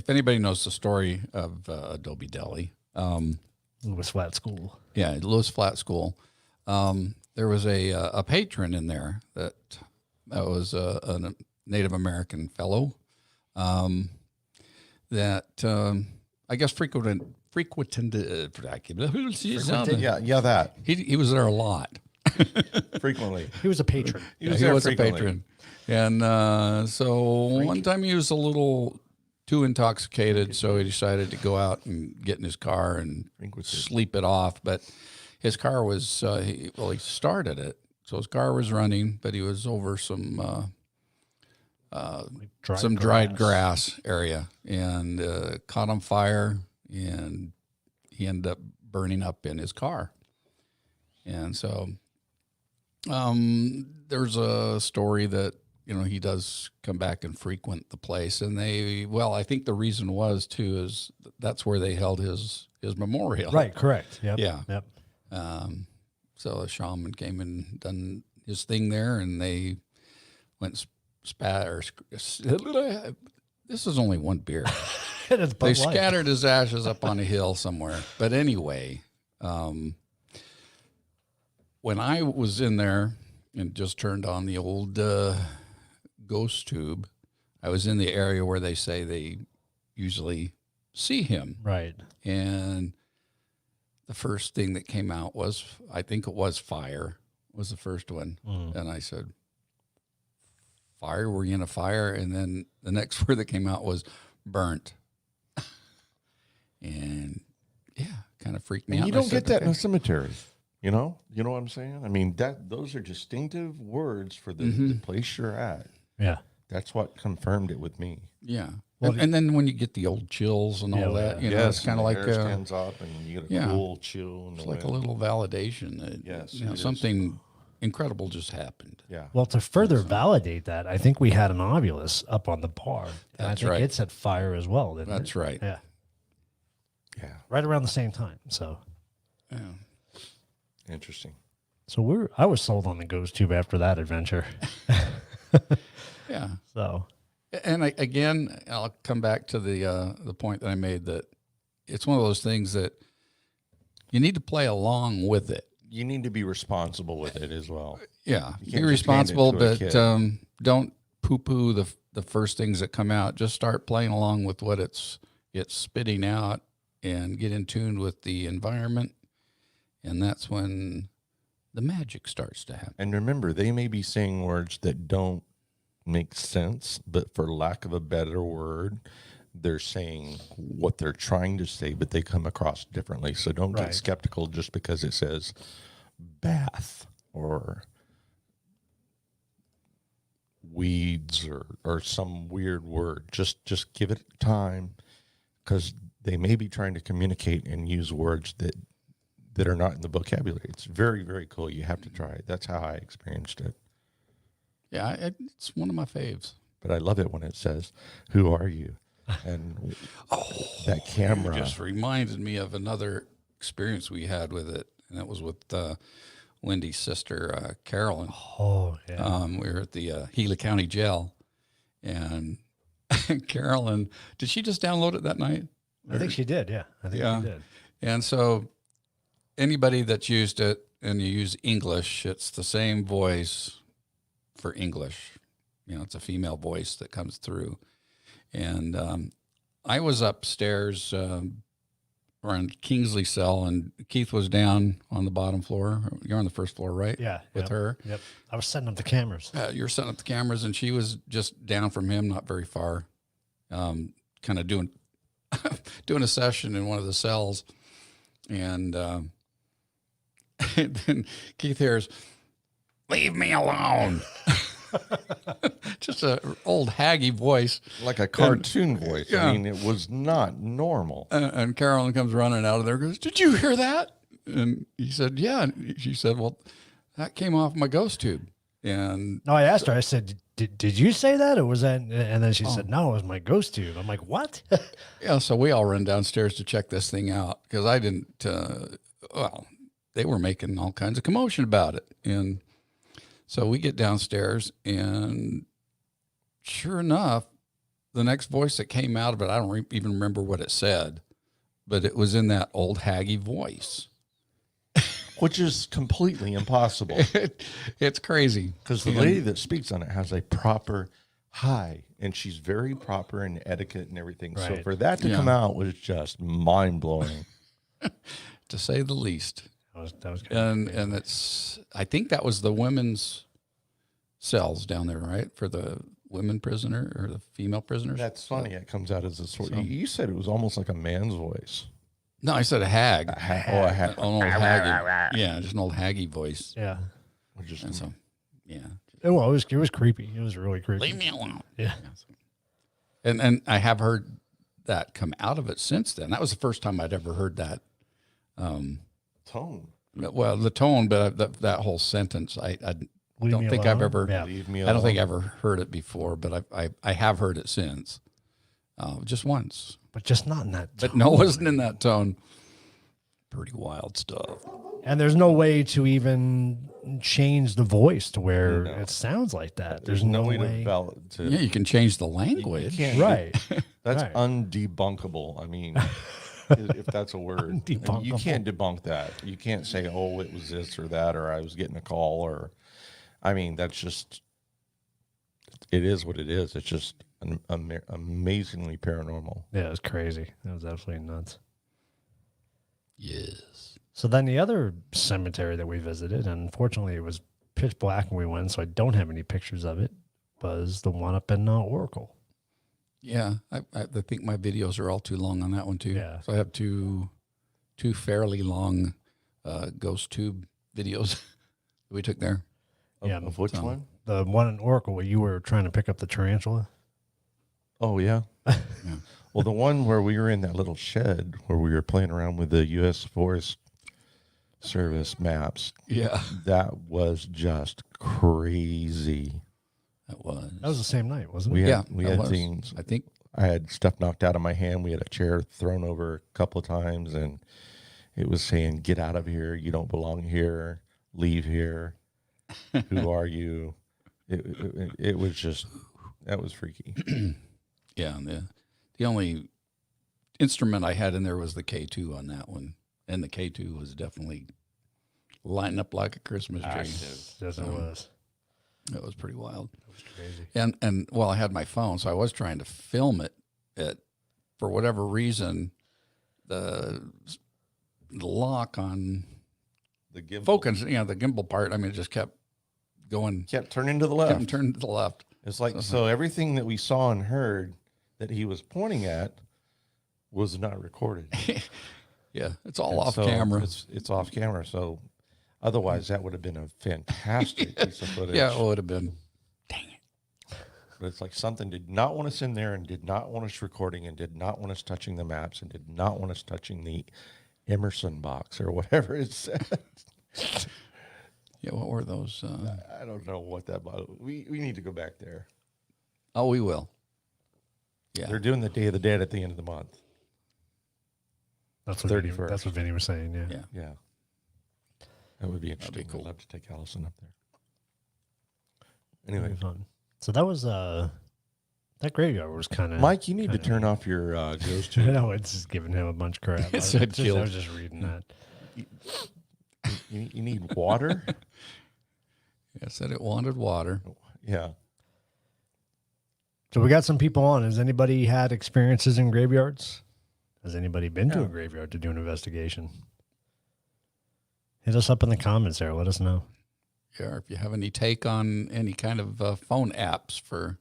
anybody knows the story of Adobe Deli, Lewis Flat School. yeah, Lewis Flat School, there was a patron in there that was a Native American fellow that I guess frequented. Yeah, that He was there a lot. frequently. He was a patron. He was He there was a frequently. patron, and so one time he was a little too intoxicated, so he decided to go out and get in his car and sleep it off. But his car was he started it, so his car was running, but he was over some dried grass area and caught on fire, and he ended up burning up in his car. And so there's a story that, he does come back and frequent the place. And I think the reason was, too, is that's where they held his memorial. Right, correct. Yep. Yeah. Yep. So a shaman came and done his thing there, and they went this is only one beer. It's They Bud Light. scattered his ashes up on a hill somewhere. But anyway, when I was in there and just turned on the old ghost tube, I was in the area where they say they usually see him. Right. And the first thing that came out was, I think it was fire, was the first one. And I said, fire? Were you in a fire? And then the next word that came out was burnt. And yeah, kind of freaked me out. You And I don't said, get that in "Okay." a cemetery. You know what I'm saying? I mean, those are distinctive words for the place you're at. Yeah. That's what confirmed it with me. Yeah. And then when you get the old chills and all that, you know, it's kind of and like the hair stands up, and you get a yeah. cool chill. In it's the like a wind. little validation that Yes, you know, it is. something incredible just happened. Yeah. Well, to further validate that, I think we had an ovulus up on the bar. And That's I think right. it set fire as well. Didn't That's it? right. Yeah. Yeah. Right around the same time. So Yeah. Interesting. I was sold on the ghost tube after that adventure. Yeah. So And again, I'll come back to the point that I made that it's one of those things that you need to play along with it. You need to be responsible with it as well. Yeah, You be can't just hand it responsible, to a but kid. don't poo-poo the first things that come out. Just start playing along with what it's spitting out, and get in tune with the environment, and that's when the magic starts to happen. And remember, they may be saying words that don't make sense, but for lack of a better word, they're saying what they're trying to say, but they come across differently. So don't Right. get skeptical just because it says bath or weeds or some weird word. Just give it time, because they may be trying to communicate and use words that are not in the vocabulary. It's very, very cool. You have to try it. That's how I experienced it. Yeah, it's one of my faves. But I love it when it says, "Who are you?" And that camera. Just reminded me of another experience we had with it, and that was with Wendy's sister, Carolyn. oh yeah. We were at the Gila County Jail, and Carolyn, did she just download it that night? I think she did, yeah. I think Yeah. she did. And so anybody that's used it and you use English, it's the same voice for English. You know, it's a female voice that comes through. And I was upstairs around Kingsley cell, and Keith was down on the bottom floor. You're on the first floor, right? Yeah. With yep, her. Yep. I was setting up the cameras. You're setting up the cameras, and she was just down from him, not very far, kind of doing a session in one of the cells. And then Keith hears, "Leave me alone." Just a old haggy voice. Like a cartoon voice. yeah. I mean, it was not normal. And Carolyn comes running out of there and goes, "Did you hear that?" And he said, "Yeah." And she said, "Well, that came off my ghost tube." And No, I asked her, I said, did you say that? Or was that? And then she Oh. said, no, it was my ghost tube. I'm like, what? yeah, so we all run downstairs to check this thing out, because I didn't, they were making all kinds of commotion about it. And so we get downstairs, and sure enough, the next voice that came out of it, I don't even remember what it said, but it was in that old haggy voice. Which is completely impossible. It's crazy. Because the lady that speaks on it has a proper hi, and she's very proper in etiquette and everything. So Right. for that to Yeah. come out was just mind-blowing. To say the least. That was good. And it's, I think that was the women's cells down there, right? For the women prisoner or the female prisoners. That's funny. It comes out as a sort. You said it was almost like a man's voice. No, I said a hag. A An old haggy. Yeah, just an old haggy voice. Yeah. Which is And so, yeah. Well, it was creepy. It was really creepy. Leave me alone. Yeah. And I have heard that come out of it since then. That was the first time I'd ever heard that. tone. Well, the tone, but that whole sentence, I Leave don't me think I've alone? ever. Yeah. Leave me I don't think I alone. ever heard it before, but I have heard it since, just once. But just not in that But tone. no, it wasn't in that tone. Pretty wild stuff. And there's no way to even change the voice to where it sounds like that. There's no way. to Yeah, you can change the you language. can't. Right. That's Right. undebunkable. I mean, if that's a word, I mean, you Undebunkable. can't debunk that. You can't say, "Oh, it was this or that," or "I was getting a call," or, I mean, that's just. It is what it is. It's just amazingly paranormal. Yeah, it was crazy. It was absolutely nuts. Yes. So then the other cemetery that we visited, and unfortunately it was pitch black when we went, so I don't have any pictures of it. was the one up in Oracle. Yeah, I think my videos are all too long on that one too. Yeah. So I have two fairly long ghost tube videos that we took there. Yeah, Of which so- one? The one in Oracle where you were trying to pick up the tarantula. Oh, yeah. Well, the one where we were in that little shed where we were playing around with the U.S. Forest Service maps, Yeah, that was just crazy. that was. That was the same night, wasn't We it? had, Yeah, we that had was. things. I think. I had stuff knocked out of my hand. We had a chair thrown over a couple of times, and it was saying, "Get out of here. You don't belong here. Leave here. Who are you?" It was just, that was freaky. Yeah, and the only instrument I had in there was the K2 on that one, and the K2 was definitely lighting up like a Christmas tree. Yes, it was. It was pretty wild. It was crazy. And well, I had my phone, so I was trying to film it. For whatever reason, the lock on The gimbal focus, the gimbal part. I mean, it just kept going, kept turning to the kept left. turning to the left. It's like, so everything that we saw and heard that he was pointing at was not recorded. Yeah, it's all And off so camera. It's off camera. So otherwise, that would have been a fantastic piece of footage. Yeah, it would have been. But it's like something did not want us in there and did not want us recording and did not want us touching the maps and did not want us touching the Emerson box or whatever it said. Yeah, what were those? I don't know what that was. We need to go back there. Oh, we will. Yeah. They're doing the Day of the Dead at the end of the month. That's what 31st. That's what Vinny was saying. Yeah. Yeah. Yeah. That would be interesting. cool. I'd love to take Allison up there. That'd Anyway, be fun. So that was that graveyard was kind of Mike, you need to turn off your ghost I tube. know it's just giving him a bunch of crap. It said I killed. was just reading that. You need water? I said it wanted water. Yeah. So we got some people on. Has anybody had experiences in graveyards? Has anybody been to a graveyard to do an investigation? Hit us up in the comments there. Let us know. Yeah, if you have any take on any kind of phone apps for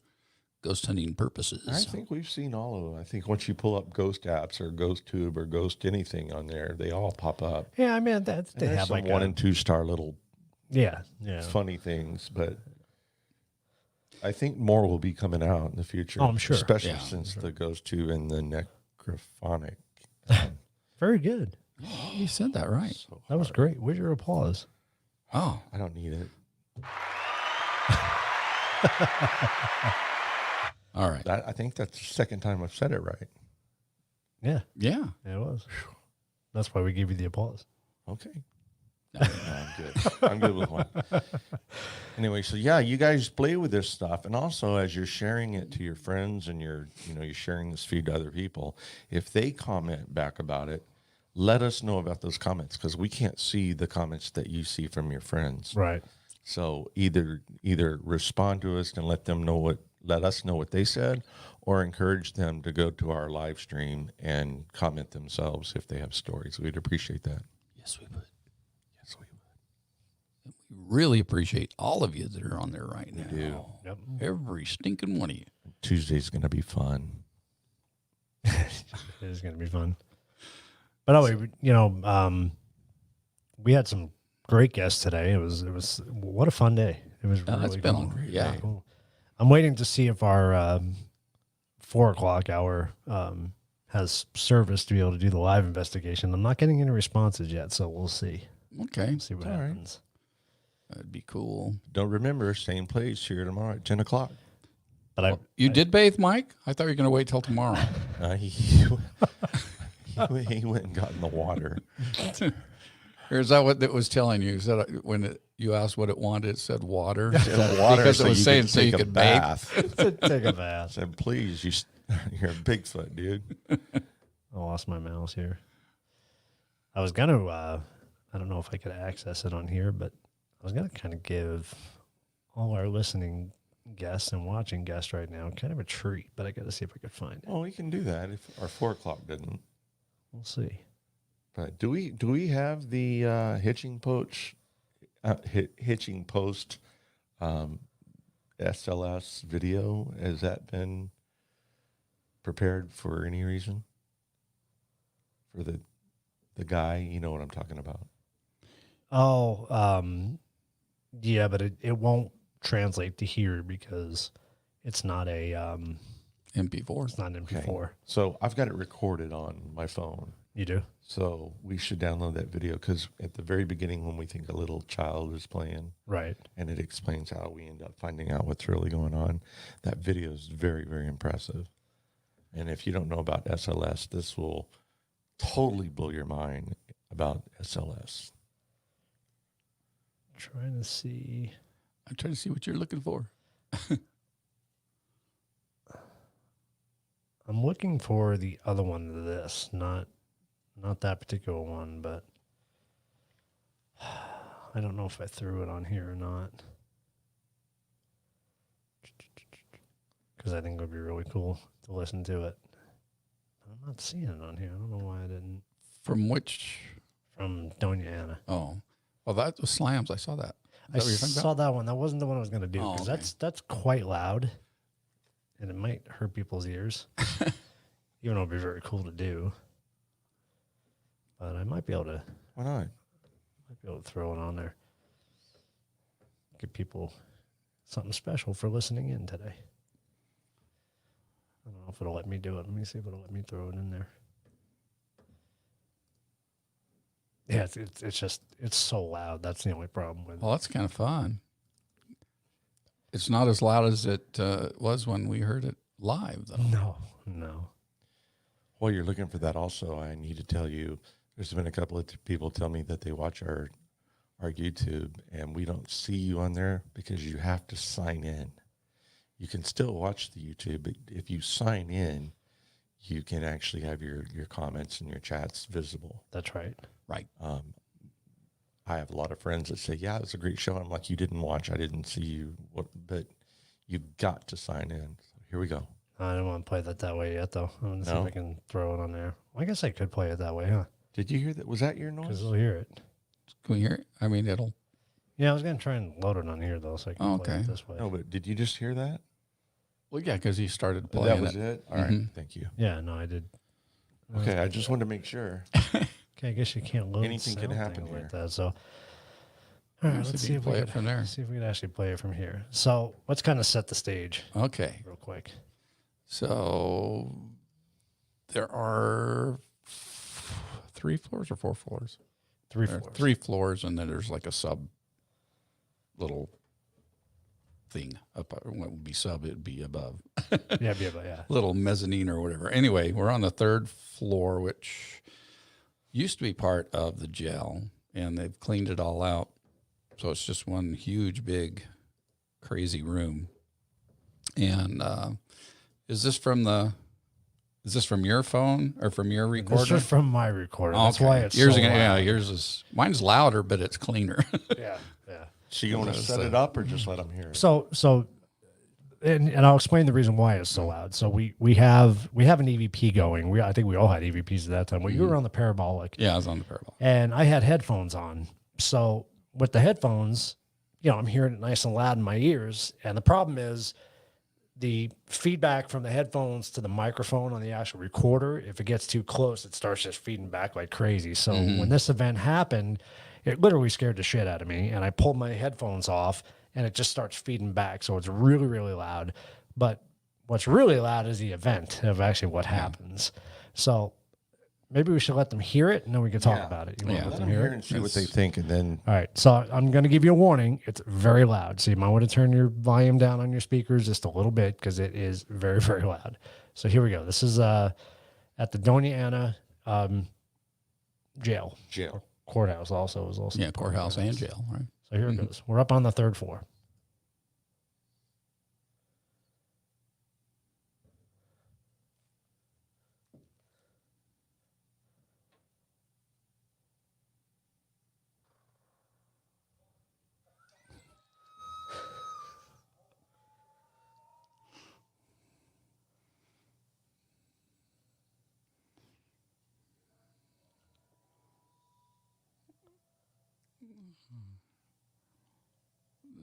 ghost hunting purposes. I think we've seen all of them. I think once you pull up ghost apps or ghost tube or ghost anything on there, they all pop up. Yeah, I mean they There's have some like 1 and 2 star little yeah. funny things, but I think more will be coming out in the future. Oh, I'm sure. Especially Yeah, since the ghost tube and the necrophonic. Very good. You said that right. So That was hard. great. Where's your applause? Oh, I don't need it. all right. I think that's the second time I've said it right. Yeah, Yeah. it was. That's why we gave you the applause. Okay. No, I'm good. I'm good with one. Anyway, so yeah, you guys play with this stuff, and also as you're sharing it to your friends and you're sharing this feed to other people, if they comment back about it, let us know about those comments because we can't see the comments that you see from your friends. Right. So either respond to us and let us know what they said, or encourage them to go to our live stream and comment themselves if they have stories. We'd appreciate that. Yes, we would. Yes, we would. We really appreciate all of you that are on there right now. do. Yep. Every stinking one of you. Tuesday's going to be fun. It is going to be fun. But anyway, we had some great guests today. It was what a fun day. It was really It's been cool. yeah. Cool. I'm waiting to see if our 4:00 hour has service to be able to do the live investigation. I'm not getting any responses yet, so we'll see. Okay. See what All right. happens. That'd be cool. Don't remember, same place here tomorrow at 10 o'clock. But You did bathe, Mike? I thought you were going to wait till tomorrow. He went and got in the water. Or is that what it was telling you? Is that when you asked what it wanted, it said water? Water Because so it was you saying could so you take a could bathe. bath. take a I bath. said, please, you're a Bigfoot, dude. I lost my mouse here. I was gonna. I don't know if I could access it on here, but I was gonna kind of give all our listening guests and watching guests right now kind of a treat, but I got to see if I could find it. Well, we can do that if our 4 o'clock didn't. We'll see. But do we have the hitching post SLS video, has that been prepared for any reason? For the guy, you know what I'm talking about. Oh, yeah, but it won't translate to here because it's not a MP4. it's not an MP4. So I've got it recorded on my phone. You do? So we should download that video because at the very beginning, when we think a little child is playing, Right. and it explains how we end up finding out what's really going on, that video is very, very impressive. And if you don't know about SLS, this will totally blow your mind about SLS. Trying to see. I'm trying to see what you're looking for. I'm looking for the other one to this, not that particular one, but I don't know if I threw it on here or not. Because I think it would be really cool to listen to it. I'm not seeing it on here. I don't know why I didn't. From which? From Doña Ana. Oh, well, that was Slams. I saw that. I Is that what you're talking saw that one. That wasn't the one I was going to do Oh, because okay. that's quite loud, and it might hurt people's ears. Even though it'd be very cool to do, but I might be able to. Why not? Might be able to throw it on there. Give people something special for listening in today. I don't know if it'll let me do it. Let me see if it'll let me throw it in there. Yeah, it's just it's so loud. That's the only problem with it. Well, that's kind of fun. It's not as loud as it was when we heard it live, though. No. While you're looking for that also, I need to tell you, there's been a couple of people tell me that they watch our YouTube and we don't see you on there because you have to sign in. You can still watch the YouTube, but if you sign in, you can actually have your comments and your chats visible. That's right. Right. I have a lot of friends that say, yeah, it was a great show. I'm like, you didn't watch. I didn't see you. But you got to sign in. So here we go. I don't want to play that way yet, though. I'm going to see if No? I can throw it on there. Well, I guess I could play it that way, huh? Did you hear that? Was that your Because noise? they'll hear it. Can we hear it? I mean, it'll. Yeah, I was going to try and load it on here, though, so I can play Okay. it this way. No, but did you just hear that? Well, yeah, because he started That playing was it? All right. Mhm. Thank you. Yeah, no, I did. Okay, I just wanted to make sure. Okay, I guess you can't load Anything can sound happen things here. like that. So, all right, Let's let's see see if if you we play it can from there. See if we can actually play it from here. So let's kind of set the stage Okay. real quick. So there are 3 floors or 4 floors? Three There are floors. 3 floors, and then there's like a sub little thing up. What would be sub? It'd be above. Yeah, yeah. Little mezzanine or whatever. Anyway, we're on the 3rd floor, which used to be part of the jail, and they've cleaned it all out. So it's just one huge, big, crazy room. And is this from your phone or from your recorder? This is from my recorder. Oh, That's okay. why it's yours. so Yeah, loud. yours is. Mine's louder, but it's cleaner. Yeah. So you want to Because, set it up or just let them hear it? So, and I'll explain the reason why it's so loud. So we have an EVP going. I think we all had EVPs at that time. Well, you were on the parabolic, Yeah, I was on the parabolic. and I had headphones on. So with the headphones, I'm hearing it nice and loud in my ears. And the problem is the feedback from the headphones to the microphone on the actual recorder. If it gets too close, it starts just feeding back like crazy. So when this event happened, it literally scared the shit out of me. And I pulled my headphones off and it just starts feeding back. So it's really, really loud. But what's really loud is the event of actually what happens. So maybe we should let them hear it and then we can talk about it. You want to Yeah. let Let them them hear hear it? and see what they think, and then All right, so I'm going to give you a warning. It's very loud, so you might want to turn your volume down on your speakers just a little bit because it is very, very loud. So here we go. This is at the Doña Ana jail. Courthouse also is also. Yeah, courthouse and jail, right? So here it goes. We're up on the 3rd floor.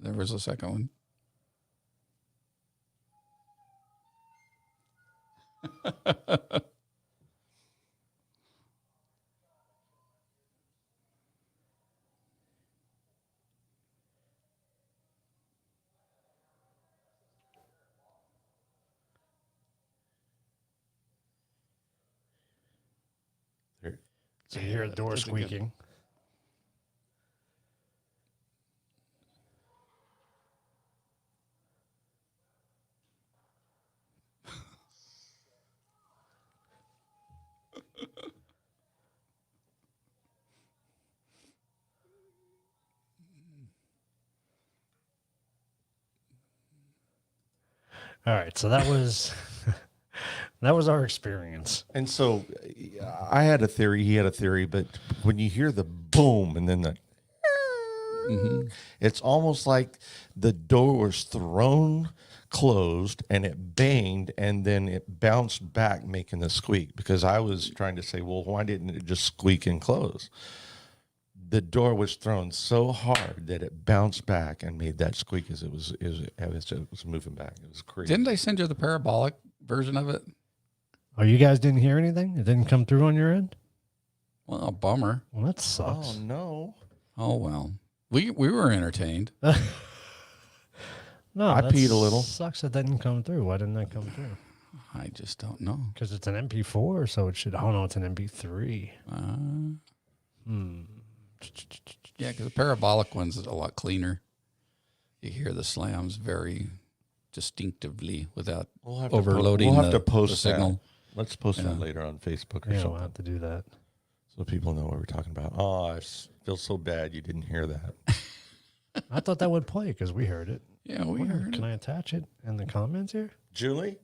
There was a second one. There- So you hear a door That's a good- squeaking. All right, so that was that was our experience. And so I had a theory, he had a theory, but when you hear the boom and then the it's almost like the door was thrown closed and it banged and then it bounced back making the squeak, because I was trying to say, well, why didn't it just squeak and close? The door was thrown so hard that it bounced back and made that squeak as it was moving back. It was crazy. Didn't I send you the parabolic version of it? Oh, you guys didn't hear anything? It didn't come through on your end? Well, a bummer. Well, that sucks. Oh no. Oh, well. We were entertained. No, I that peed a little. Sucks that didn't come through. Why didn't that come through? I just don't know. Because it's an MP4, so it should. Oh no, it's an MP3. Yeah, because the parabolic one's a lot cleaner. You hear the slams very distinctively without overloading We'll have to the post that. signal. Let's post that later on Facebook or Yeah, something, we'll have to do that. so people know what we're talking about. Oh, I feel so bad you didn't hear that. I thought that would play because we heard it. Yeah, we heard Can it. I attach it in the comments here? Julie?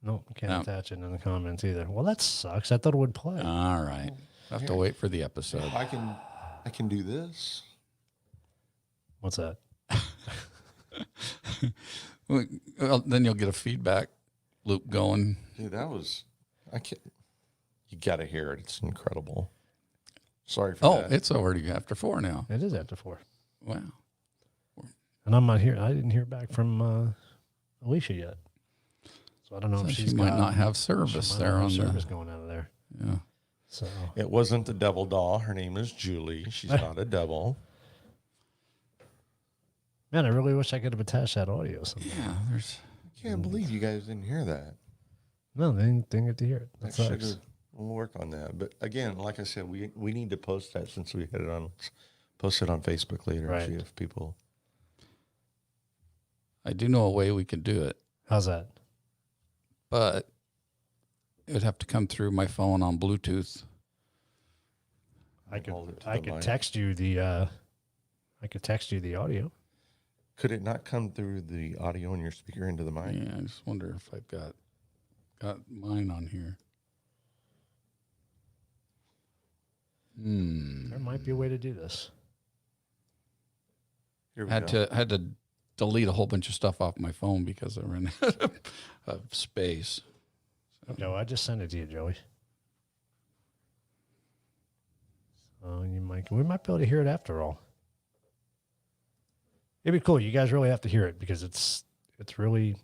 Nope, can't No. attach it in the comments either. Well, that sucks. I thought it would play. All right. I have to wait for the episode. I can do this. What's that? Well, then you'll get a feedback loop going. Dude, that was I can't you gotta hear it. It's incredible. Sorry for Oh, that. it's already after 4 now. It is after 4. Wow. And I'm not here. I didn't hear back from Alicia yet. So I don't know So if she she's might got- not have she service might there not have on service the. going out of there. Yeah. So It wasn't the devil doll. Her name is Julie. She's not a devil. man, I really wish I could have attached that audio somehow. Yeah. There's. I can't believe you guys didn't hear that. No, they didn't get to hear it. That I should sucks. have. We'll work on that. But again, like I said, we need to post that since we had it on. Post it on Facebook later Right. and see if people. I do know a way we can do it, How's that? but it would have to come through my phone on Bluetooth. I Hold it could to I the could mic. text you the audio. Could it not come through the audio in your speaker into the mic? Yeah, I just wonder if I've got mine on here. There might be a way to do this. Here we Had go. to delete a whole bunch of stuff off my phone because I ran out of space. No, I just sent it to you, Joey. So we might be able to hear it after all. It'd be cool. You guys really have to hear it because it's a treat.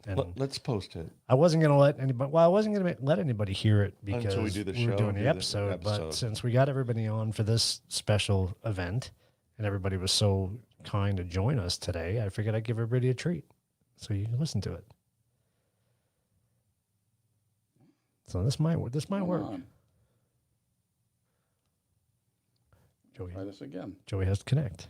And Let's post it. I wasn't going to let anybody. Well, I wasn't going to let anybody hear it because Until we do the were show, doing do the the episode. But episode. since we got everybody on for this special event, and everybody was so kind to join us today, I figured I'd give everybody a treat, so you can listen to it. So this might work. on. Joey, Try this again. Joey has to connect.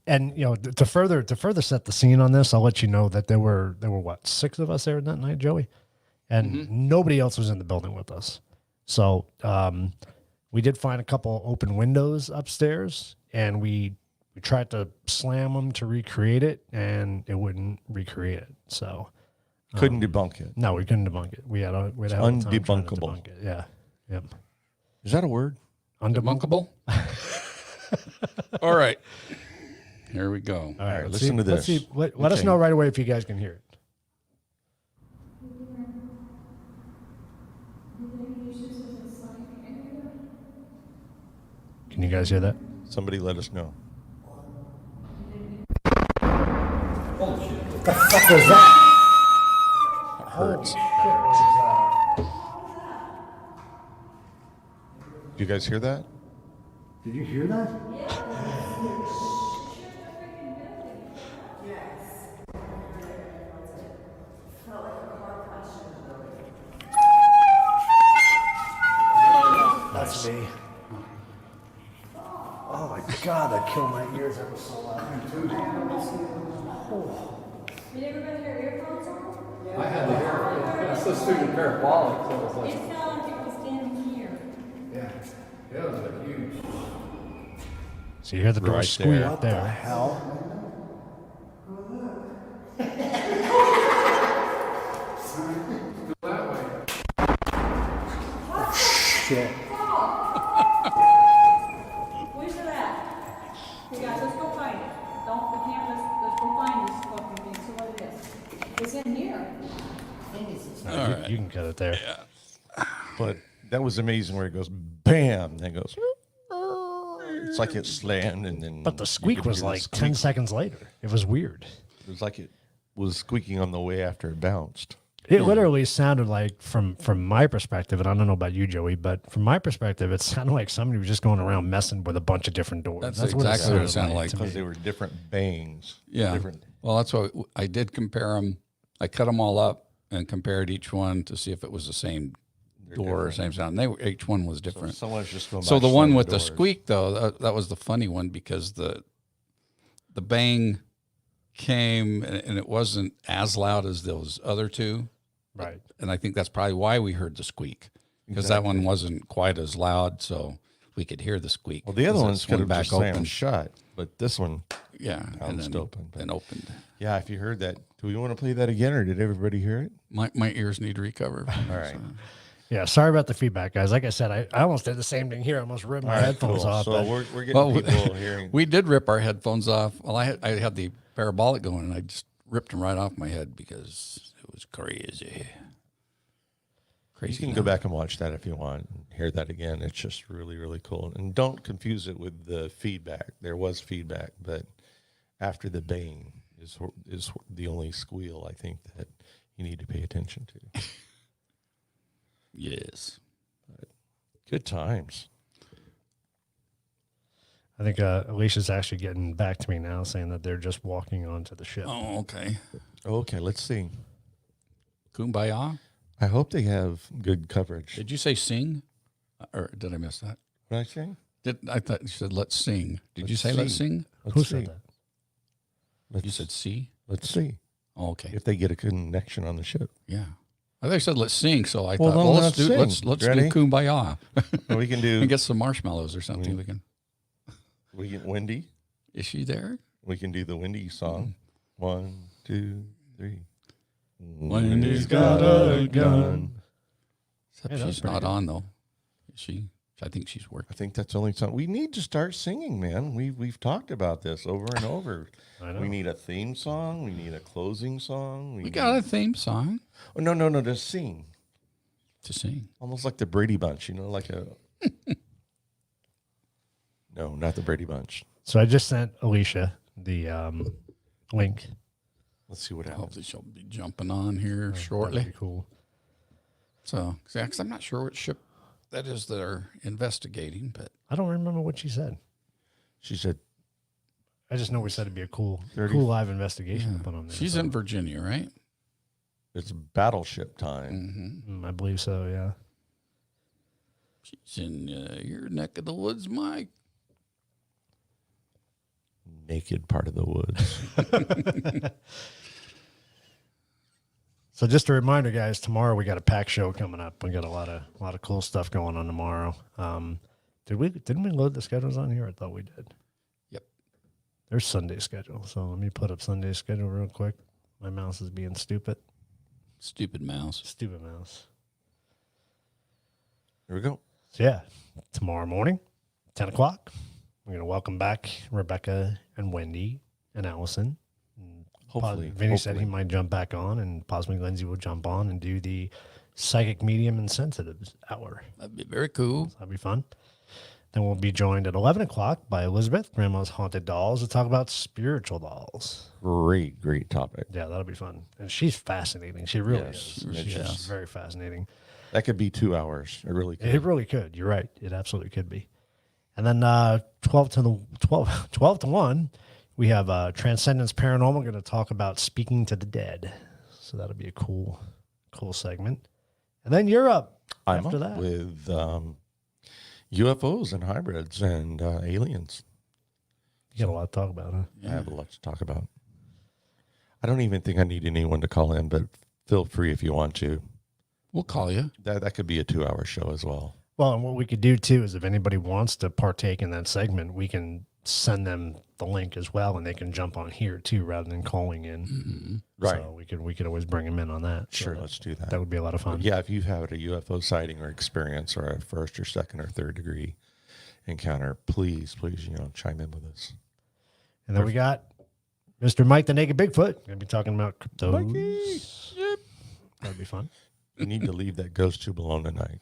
And to further set the scene on this, I'll let you know that there were what, 6 of us there that night, Joey, and nobody else was in the building with us. So we did find a couple open windows upstairs, and we tried to slam them to recreate it, and it wouldn't recreate it. So Couldn't debunk it. no, we couldn't debunk it. We had a hell of a time trying to undebunkable. debunk it. Yeah, yep, Is that a word? undebunkable. All right. Here we go. All right, listen to Let's this. see. Let us Okay. know right away if you guys can hear it. Can you guys hear that? Somebody let us know. What the fuck was that? Hurts. Do you guys hear that? Did you hear that? That's me. Oh my god, that killed my ears. That was so loud. You never got your earphones on? I had the hair. It's supposed to be parabolic, so it's like, It sounded like it was standing here. yeah, it was like huge. So you hear the door Right squeak there. out there. What the hell? Shit. Where's it at? Hey guys, let's go find it. Don't, we can't, let's go find this fucking thing, so what it is. It's in here. You can cut it there. But that was amazing where it goes bam, then it goes. It's like it slammed, and then. But the you squeak could was hear the like squeak. 10 seconds later. It was weird. It was like it was squeaking on the way after it bounced. It literally sounded like, from my perspective, and I don't know about you, Joey, but from my perspective, it sounded like somebody was just going around messing with a bunch of different doors. That's exactly what it sounded like. to Because me. they were different bangs. Yeah. Different. Well, that's what I did compare them. I cut them all up and compared each one to see if it was the same door or same sound. Each one was different. Someone's just going. So by the one slamming with the doors. squeak, though, that was the funny one because the bang came and it wasn't as loud as those other two. Right. And I think that's probably why we heard the squeak because that one wasn't quite as loud, so we could hear the squeak. Well, the other as it one's swung could have just open. slammed shut, but this one, Yeah, and bounced then open, but- and opened. yeah. If you heard that, do we want to play that again, or did everybody hear it? My ears need to recover. All right. Yeah, sorry about the feedback, guys. Like I said, I almost did the same thing here. I almost ripped my headphones Cool. off. So but we're getting Well, people hearing. We did rip our headphones off. Well, I had the parabolic going, and I just ripped them right off my head because it was crazy. You can go back and watch that if you want and hear that again. It's just really, really cool. And don't confuse it with the feedback. There was feedback, but after the bang is the only squeal I think that you need to pay attention to. Yes. Good times. I think Alicia's actually getting back to me now saying that they're just walking onto the ship. Oh, okay. Okay, let's see. Kumbaya. I hope they have good coverage. Did you say sing, or did I miss that? What did I say? I thought you said let's sing. Did you Let's say let's sing. sing? Let's Who see. said that? Let's, You said see. let's see Oh, okay. if they get a connection on the ship. Yeah. I thought you said let's sing, so I Well, thought, then well, let's let's sing. do Ready? Kumbaya. We can do. and get some marshmallows or something. We can. We get Wendy. Is she there? We can do the Wendy song. 1, 2, 3. Wendy's got a gun. Except Yeah, that was she's pretty not good. on though. Is she? I think she's working. I think that's the only song. We need to start singing, man. We've talked about this over and over. I know. We need a theme song. We need a closing song. We got a theme song Oh, no, to sing. to sing. Almost like the Brady Bunch, like a. No, not the Brady Bunch. So I just sent Alicia the link. Let's see what happens. Hopefully she'll be jumping on here That'd shortly. be cool. So, because I'm not sure what ship that is they're investigating, but I don't remember what she said. She said, I just know we said it'd be a cool 30 cool live investigation to put on there. she's so. in Virginia, right? it's battleship time. Mm-hmm. I believe so, yeah. She's in your neck of the woods, Mike. Naked part of the woods. So just a reminder, guys, tomorrow we got a packed show coming up. We got a lot of cool stuff going on tomorrow. Didn't we load the schedules on here? I thought we did. Yep. There's Sunday schedule. So let me put up Sunday schedule real quick. My mouse is being stupid. Stupid mouse. Stupid mouse. Here we go. So yeah, tomorrow morning, 10 o'clock, we're going to welcome back Rebecca and Wendy and Allison. Hopefully. Vinny said he might jump back on, and possibly Lindsay will jump on and do the psychic medium and sensitives hour. That'd be very cool. That'd be fun. Then we'll be joined at 11 o'clock by Elizabeth, Grandma's Haunted Dolls, to talk about spiritual dolls. Great topic. Yeah, that'll be fun. And she's fascinating. She really Yes, is. She's yes. very fascinating. That could be 2 hours. It really could. It really could. You're right. It absolutely could be. And then 12 to 1, we have Transcendence Paranormal going to talk about speaking to the dead. So that'll be a cool segment. And then you're up I'm after up that. with UFOs and hybrids and aliens. You got a lot to talk about, huh? I have a lot to talk about. I don't even think I need anyone to call in, but feel free if you want to. We'll call you. That could be a 2-hour show as well. Well, and what we could do too is if anybody wants to partake in that segment, we can send them the link as well, and they can jump on here too, rather than calling in. Mm-hmm. Right. So we could always bring them in on that. So Sure, let's do that. that would be a lot of fun. Yeah, if you've had a UFO sighting or experience or a first or second or third degree encounter, please, chime in with us. And then we got Mr. Mike the Naked Bigfoot. Gonna be talking about cryptos. Yep. That'd be fun. You need to leave that ghost tube alone tonight.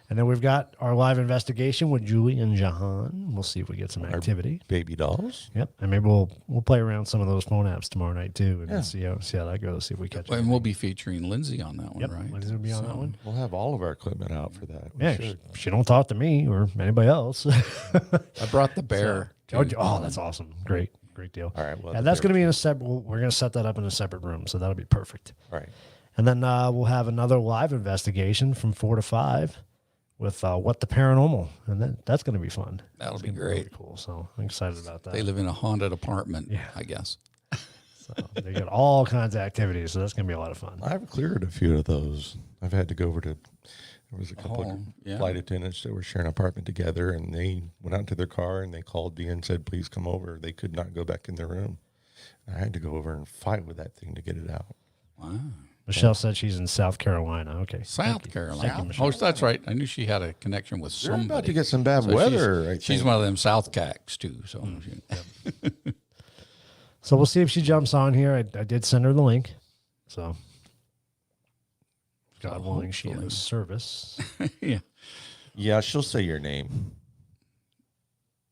And then we've got our live investigation with Julie and Jahan. We'll see if we get some activity. Baby dolls. Yep. And maybe we'll play around some of those phone apps tomorrow night too, and Yeah. see how that goes. See if we catch And it. we'll be featuring Lindsay on that one, Yep. right? Lindsay will be on that one. We'll have all of our equipment out for that. We Yeah. should. She don't talk to me or anybody else. I brought the bear. Oh, that's awesome. Great deal. All right. Well, And that's going to be in a separate. We're going to set that up in a separate room, so that'll be perfect. All right. And then we'll have another live investigation from 4 to 5 with What the Paranormal, and that's going to be fun. That'll It's be gonna great. really cool. So I'm excited about that. They live in a haunted apartment, Yeah. I guess. So they got all kinds of activities, so that's going to be a lot of fun. I've cleared a few of those. I've had to go over to. There was a couple Oh, of yeah. flight attendants that were sharing an apartment together, and they went out to their car and they called me and said, "Please come over." They could not go back in their room. I had to go over and fight with that thing to get it out. Wow. Michelle said she's in South Carolina. Okay. South Carolina. Thank you, Michelle. Oh, that's right. I knew she had a connection with They're somebody. about to get some bad So weather. I She's think. one of them South Cacks too. So So we'll see if she jumps on here. I did send her the link. So God willing, she hopefully. has service. yeah. Yeah, she'll say your name.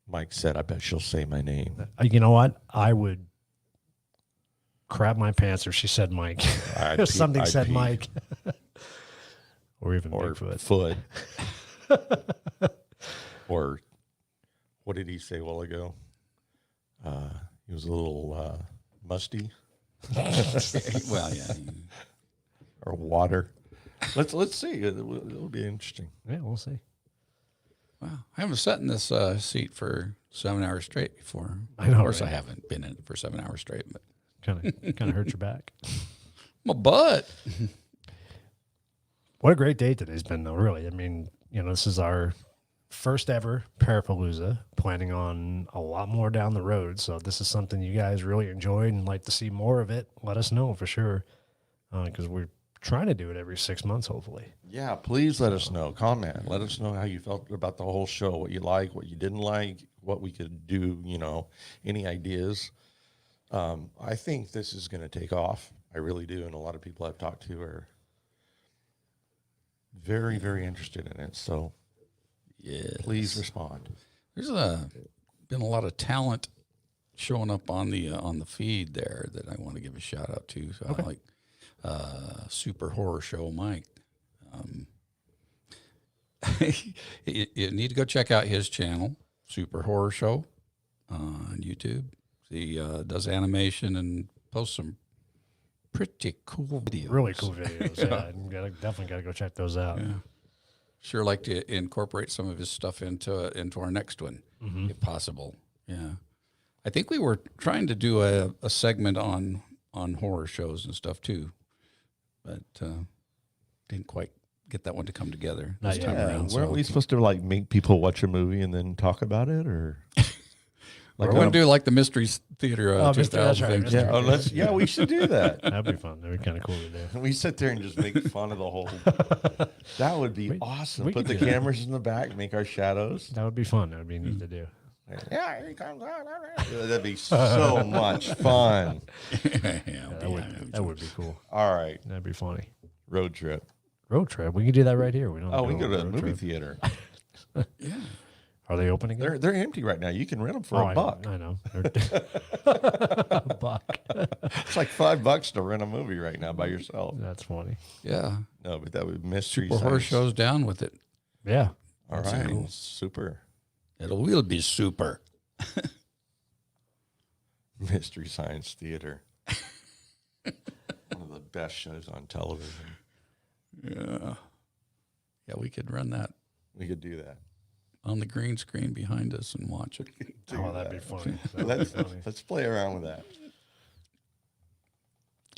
Mike said, "I bet she'll say my name." You know what? I would crap my pants if she said Mike. I'd If pee- something I'd said pee. Mike. Or even Or Bigfoot. foot. Or what did he say a while ago? He was a little musty. Well, yeah. Or water. Let's see. It'll be interesting. Yeah, we'll see. Wow. I haven't sat in this seat for 7 hours straight before. I know, Of course, right? I haven't been in it for 7 hours straight, but Kind of hurt your back. my butt. What a great day today's been, though, really. I mean, this is our first ever Parapalooza, planning on a lot more down the road. So this is something you guys really enjoyed and like to see more of it. Let us know for sure, because we're trying to do it every 6 months, hopefully. Yeah, please let us know. Comment. Let us know how you felt about the whole show, what you like, what you didn't like, what we could do, any ideas. I think this is going to take off. I really do. And a lot of people I've talked to are very, very interested in it. So Yeah. please respond. There's been a lot of talent showing up on the feed there that I want to give a shout out to. So I like Super Horror Show Mike. You need to go check out his channel, Super Horror Show, on YouTube. He does animation and posts some pretty cool videos. Really cool videos. Yeah, definitely got to go check those out. Yeah. Sure like to incorporate some of his stuff into our next one, if possible. Yeah. I think we were trying to do a segment on horror shows and stuff too, but didn't quite get that one to come together this time around. Weren't we supposed to make people watch a movie and then talk about it, or We're going to do like the Mystery Theater Mystery- 2000 that's right, thing. Mystery- yeah, we should do that. That'd be fun. That'd be kind of cool to do. We sit there and just make fun of the whole. That would be awesome. we Put could the do that. cameras in the back, make our shadows. That would be fun. That would be neat to do. Yeah, here he comes. That'd be so much fun. Yeah, That would be cool. All right, That'd be funny. road trip. road trip. We can do that right here. We don't. Oh, we can go to a the road movie trip. theater. Yeah. Are they open again? They're empty right now. You can rent them for Oh, a buck. I know. A buck. It's like $5 to rent a movie right now by yourself. That's funny. Yeah. No, but that would mystery Super science. Horse shows down with it. Yeah. All That's right, cool. super. It will be super. Mystery Science Theater. One of the best shows on television. Yeah. Yeah, we could run that We could do that. on the green screen behind us and watch it. Oh, that'd be funny. Let's play around with that.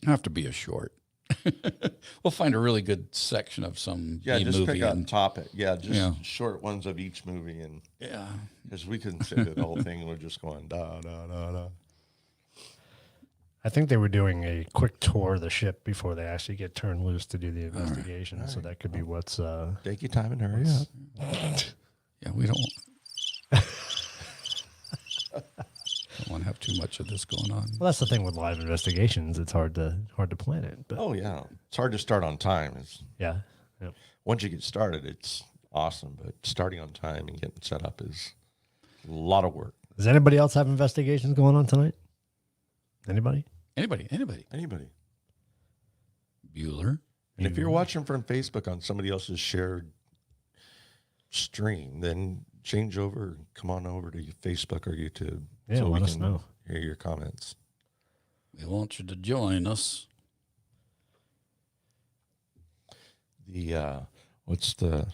Have to be a short. We'll find a really good section of some Yeah, just movie pick a and topic. Yeah, just Yeah. short ones of each movie, and yeah. because we couldn't sit through the whole thing, we're just going da da da da. I think they were doing a quick tour of the ship before they actually get turned loose to do the investigation. So that could be what's. Take your time and hurry up. Yeah, we don't want to have too much of this going on. Well, that's the thing with live investigations. It's hard to plan it. But Oh yeah, it's hard to start on time. yeah. Yep. Once you get started, it's awesome, but starting on time and getting set up is a lot of work. Does anybody else have investigations going on tonight? Anybody? Anybody. Anybody. Bueller. And if you're watching from Facebook on somebody else's shared stream, then change over, come on over to Facebook or YouTube. Yeah, we let us can know. hear your comments. We want you to join us. The what's the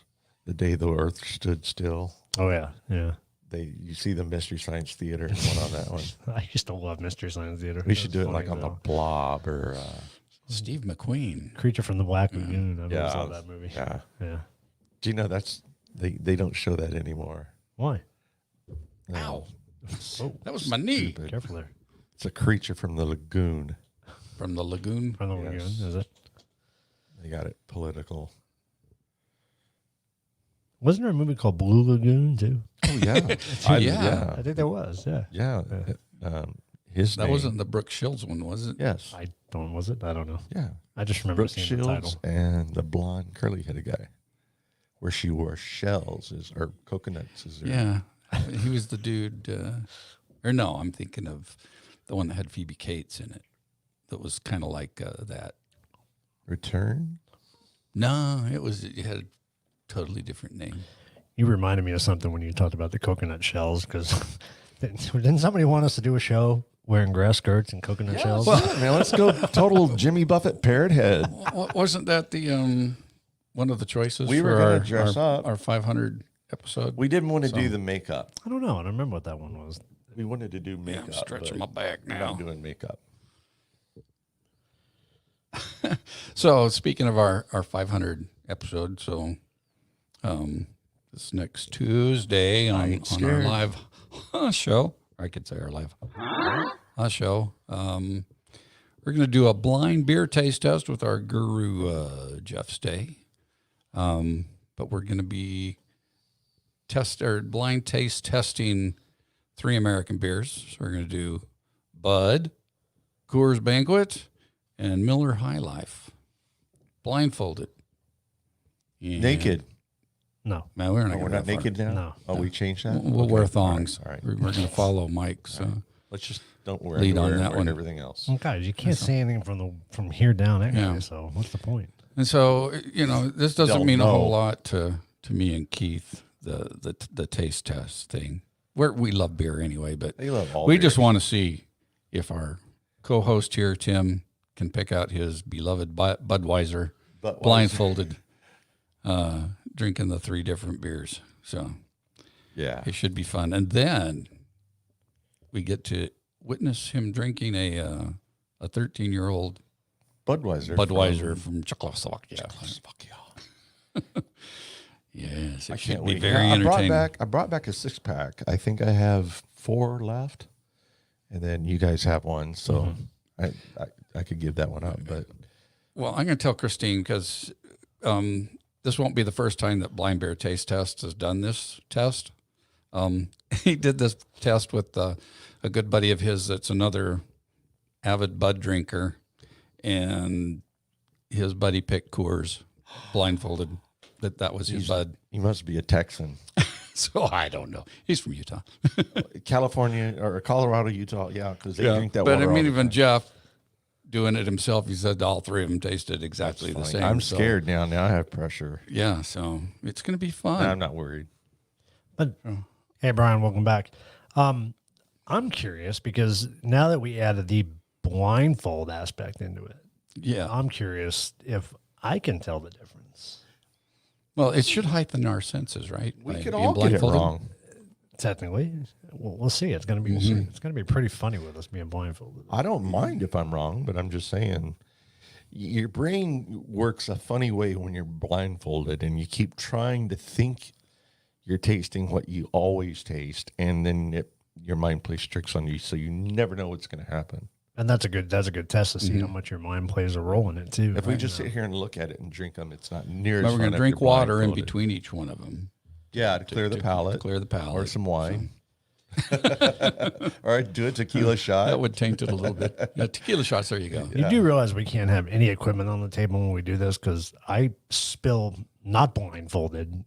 day the Earth stood still? Oh yeah, yeah. You see the Mystery Science Theater one on that one. I used to love Mystery Science Theater. We should do That's it like funny on the though. Blob or Steve McQueen. Creature from the Black Lagoon. I never yeah, saw that movie. yeah. Yeah. Do you know they don't show that anymore? Why? Ow. Oh, That was my knee. Stupid. careful there. It's a creature from the lagoon. From the lagoon. From the Yes. lagoon, is it? They got it political. Wasn't there a movie called Blue Lagoon too? Oh yeah, Yeah. I think there was. Yeah. yeah. His That name, wasn't the Brooke Shields one, was it? yes, I don't. Was it? I don't know. yeah. I just remember Brooke seeing the title. Shields and the blonde curly-headed guy, where she wore shells or coconuts. Yeah. He was the dude. Or no, I'm thinking of the one that had Phoebe Cates in it. That was kind of like that. Return. No, it had a totally different name. You reminded me of something when you talked about the coconut shells because didn't somebody want us to do a show wearing grass skirts and coconut shells? Well, man, let's go total Jimmy Buffett parrot head. Wasn't that the one of the choices We were for gonna our, dress our, up. our 500 episode? We didn't want to do the makeup. I don't know. I don't remember what that one was. We wanted to do makeup. I'm stretching my but back we're now. not doing makeup. So speaking of our 500 episode, so this next Tuesday on our scared. live show, I could say our live show, we're going to do a blind beer taste test with our guru, Jeff Stay. But we're going to be blind taste testing 3 American beers. So we're going to do Bud, Coors Banquet, and Miller High Life. Blindfolded. And- Naked. No. No, we're not, Oh, we're gonna not go that naked now. No. Oh, we changed that. We'll wear Okay. thongs. All right. We're going to follow Mike's. Let's just don't wear Lead on underwear that and wear one. everything else. Well, guys, you can't say anything from here down anyway. Yeah. So what's the point? And so, this doesn't They'll mean a whole know. lot to me and Keith, the taste test thing. We love beer anyway, but They love all we just beers. want to see if our co-host here, Tim, can pick out his beloved Budweiser Budweiser. blindfolded, drinking the 3 different beers. So Yeah. it should be fun. And then we get to witness him drinking a 13-year-old Budweiser. from Czechoslovakia. Yes, it I should can't be wait. very Yeah, entertaining. I brought back a 6-pack. I think I have 4 left, and then you guys have one, so I could give that one up. But Well, I'm going to tell Christine because this won't be the first time that Blind Bear Taste Test has done this test. He did this test with a good buddy of his that's another avid Bud drinker, and his buddy picked Coors. blindfolded that that was his bud. He must be a Texan. So I don't know. He's from Utah. California or Colorado, Utah. Yeah, because they drink that but water. I mean, all the even time. Jeff doing it himself, he said all three of them tasted exactly the Funny. same. I'm So, scared now. Now I have pressure. yeah, so it's going to be fun. I'm not worried. But hey, Brian, welcome back. I'm curious because now that we added the blindfold aspect into it, Yeah. I'm curious if I can tell the difference. Well, it should heighten our senses, right? We By could being all get it blindfolded. wrong. Technically, we'll see. It's gonna be it's gonna be pretty funny with us being blindfolded. I don't mind if I'm wrong, but I'm just saying your brain works a funny way when you're blindfolded and you keep trying to think you're tasting what you always taste, and then your mind plays tricks on you, so you never know what's going to happen. And that's a good test to see how much your mind plays a role in it too. If we right? just sit here and look at it and drink them, it's not near as But we're fun going to if drink you're water in blindfolded. between each one of them. Yeah, to clear the palate. Clear the palate. Or some wine. All right, do a tequila shot. That would taint it a little bit. Yeah, tequila shots, there you go. You do realize we can't have any equipment on the table when we do this because I spill not blindfolded.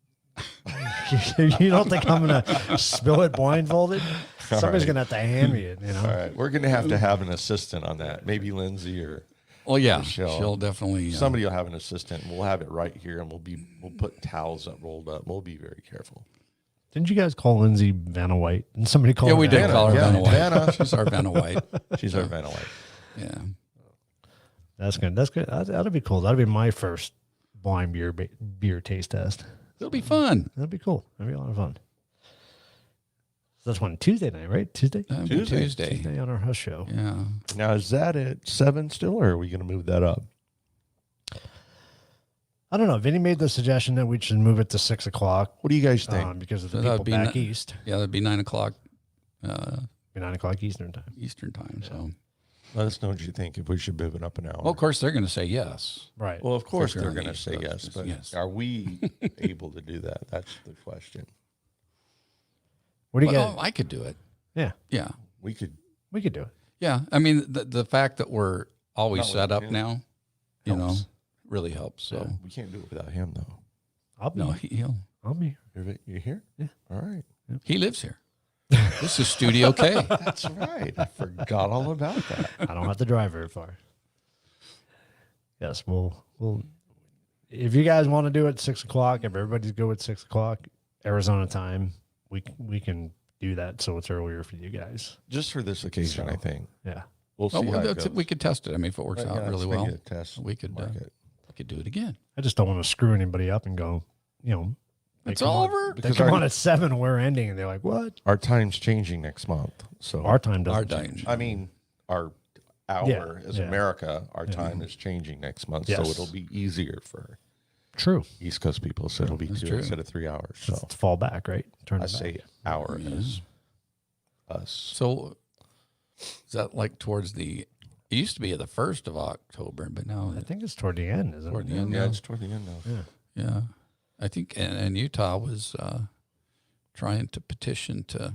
You don't think I'm gonna spill it blindfolded? Somebody's right. gonna have to hand me it. You know. All right, we're going to have an assistant on that. Maybe Lindsay or Oh, yeah. Michelle. She'll definitely. somebody will have an assistant. And we'll have it right here, and we'll put towels up, rolled up. We'll be very careful. Didn't you guys call Lindsay Vanna White? And somebody called Yeah, her we did Vanna? call her Yeah, Vanna White. Vanna. She's our Vanna White. She's our Vanna White. Yeah. That's good. That's good. That'll be cool. That'll be my first blind beer taste test. It'll be fun. That'd be cool. That'd be a lot of fun. So that's one Tuesday night, right? Tuesday. That'll be Tuesday. Tuesday on our house show. Yeah. Now, is that at 7 still, or are we going to move that up? I don't know. Vinny made the suggestion that we should move it to 6 o'clock What do you guys think? because of the So that'd people be back ni- east. Yeah, that'd be 9 o'clock 9 o'clock Eastern time. Eastern time. So, Let us know what you think, if we should move it up an hour. well, of course, they're going to say yes. Right. Well, of course If you're they're on the going to East say Coast, yes, but yes. are we able to do that? That's the question. what do you Well, got? I could do it. Yeah, Yeah. We could. we could do it. Yeah. I mean, the fact that we're always Not set with up him. now, you know, Helps. really helps. So, We can't do it without him, though. I'll be. no, he'll. I'll be. You here? Yeah. All right. He lives here. This is Studio K. That's right. I forgot all about that. I don't have to drive very far. Yes, we'll. If you guys want to do it 6 o'clock, if everybody's good with 6 o'clock Arizona time, we can do that so it's earlier for you guys. Just for this occasion, I think. Yeah. We'll see how it goes. We could test it. I mean, if it works Yeah, out really let's make well, it a test we could market. do it again. I just don't want to screw anybody up and go, they It's come on- over. They Because come our- on at 7 and we're ending, and they're like, "What?" Our time's changing next month. So Our time doesn't Our time. change. I mean, our hour as yeah. America, our time is changing next month. So Yes. it'll be easier for True. East Coast people. So it'll be 2 true. instead of 3 hours. So Let's fall back, right? Turn I it back. say hour is us. So is that like towards the? It used to be the 1st of October, but now I think it's toward the end, isn't toward it? the end. Yeah, now. it's toward the end now. Yeah. Yeah, I think, and Utah was trying to petition to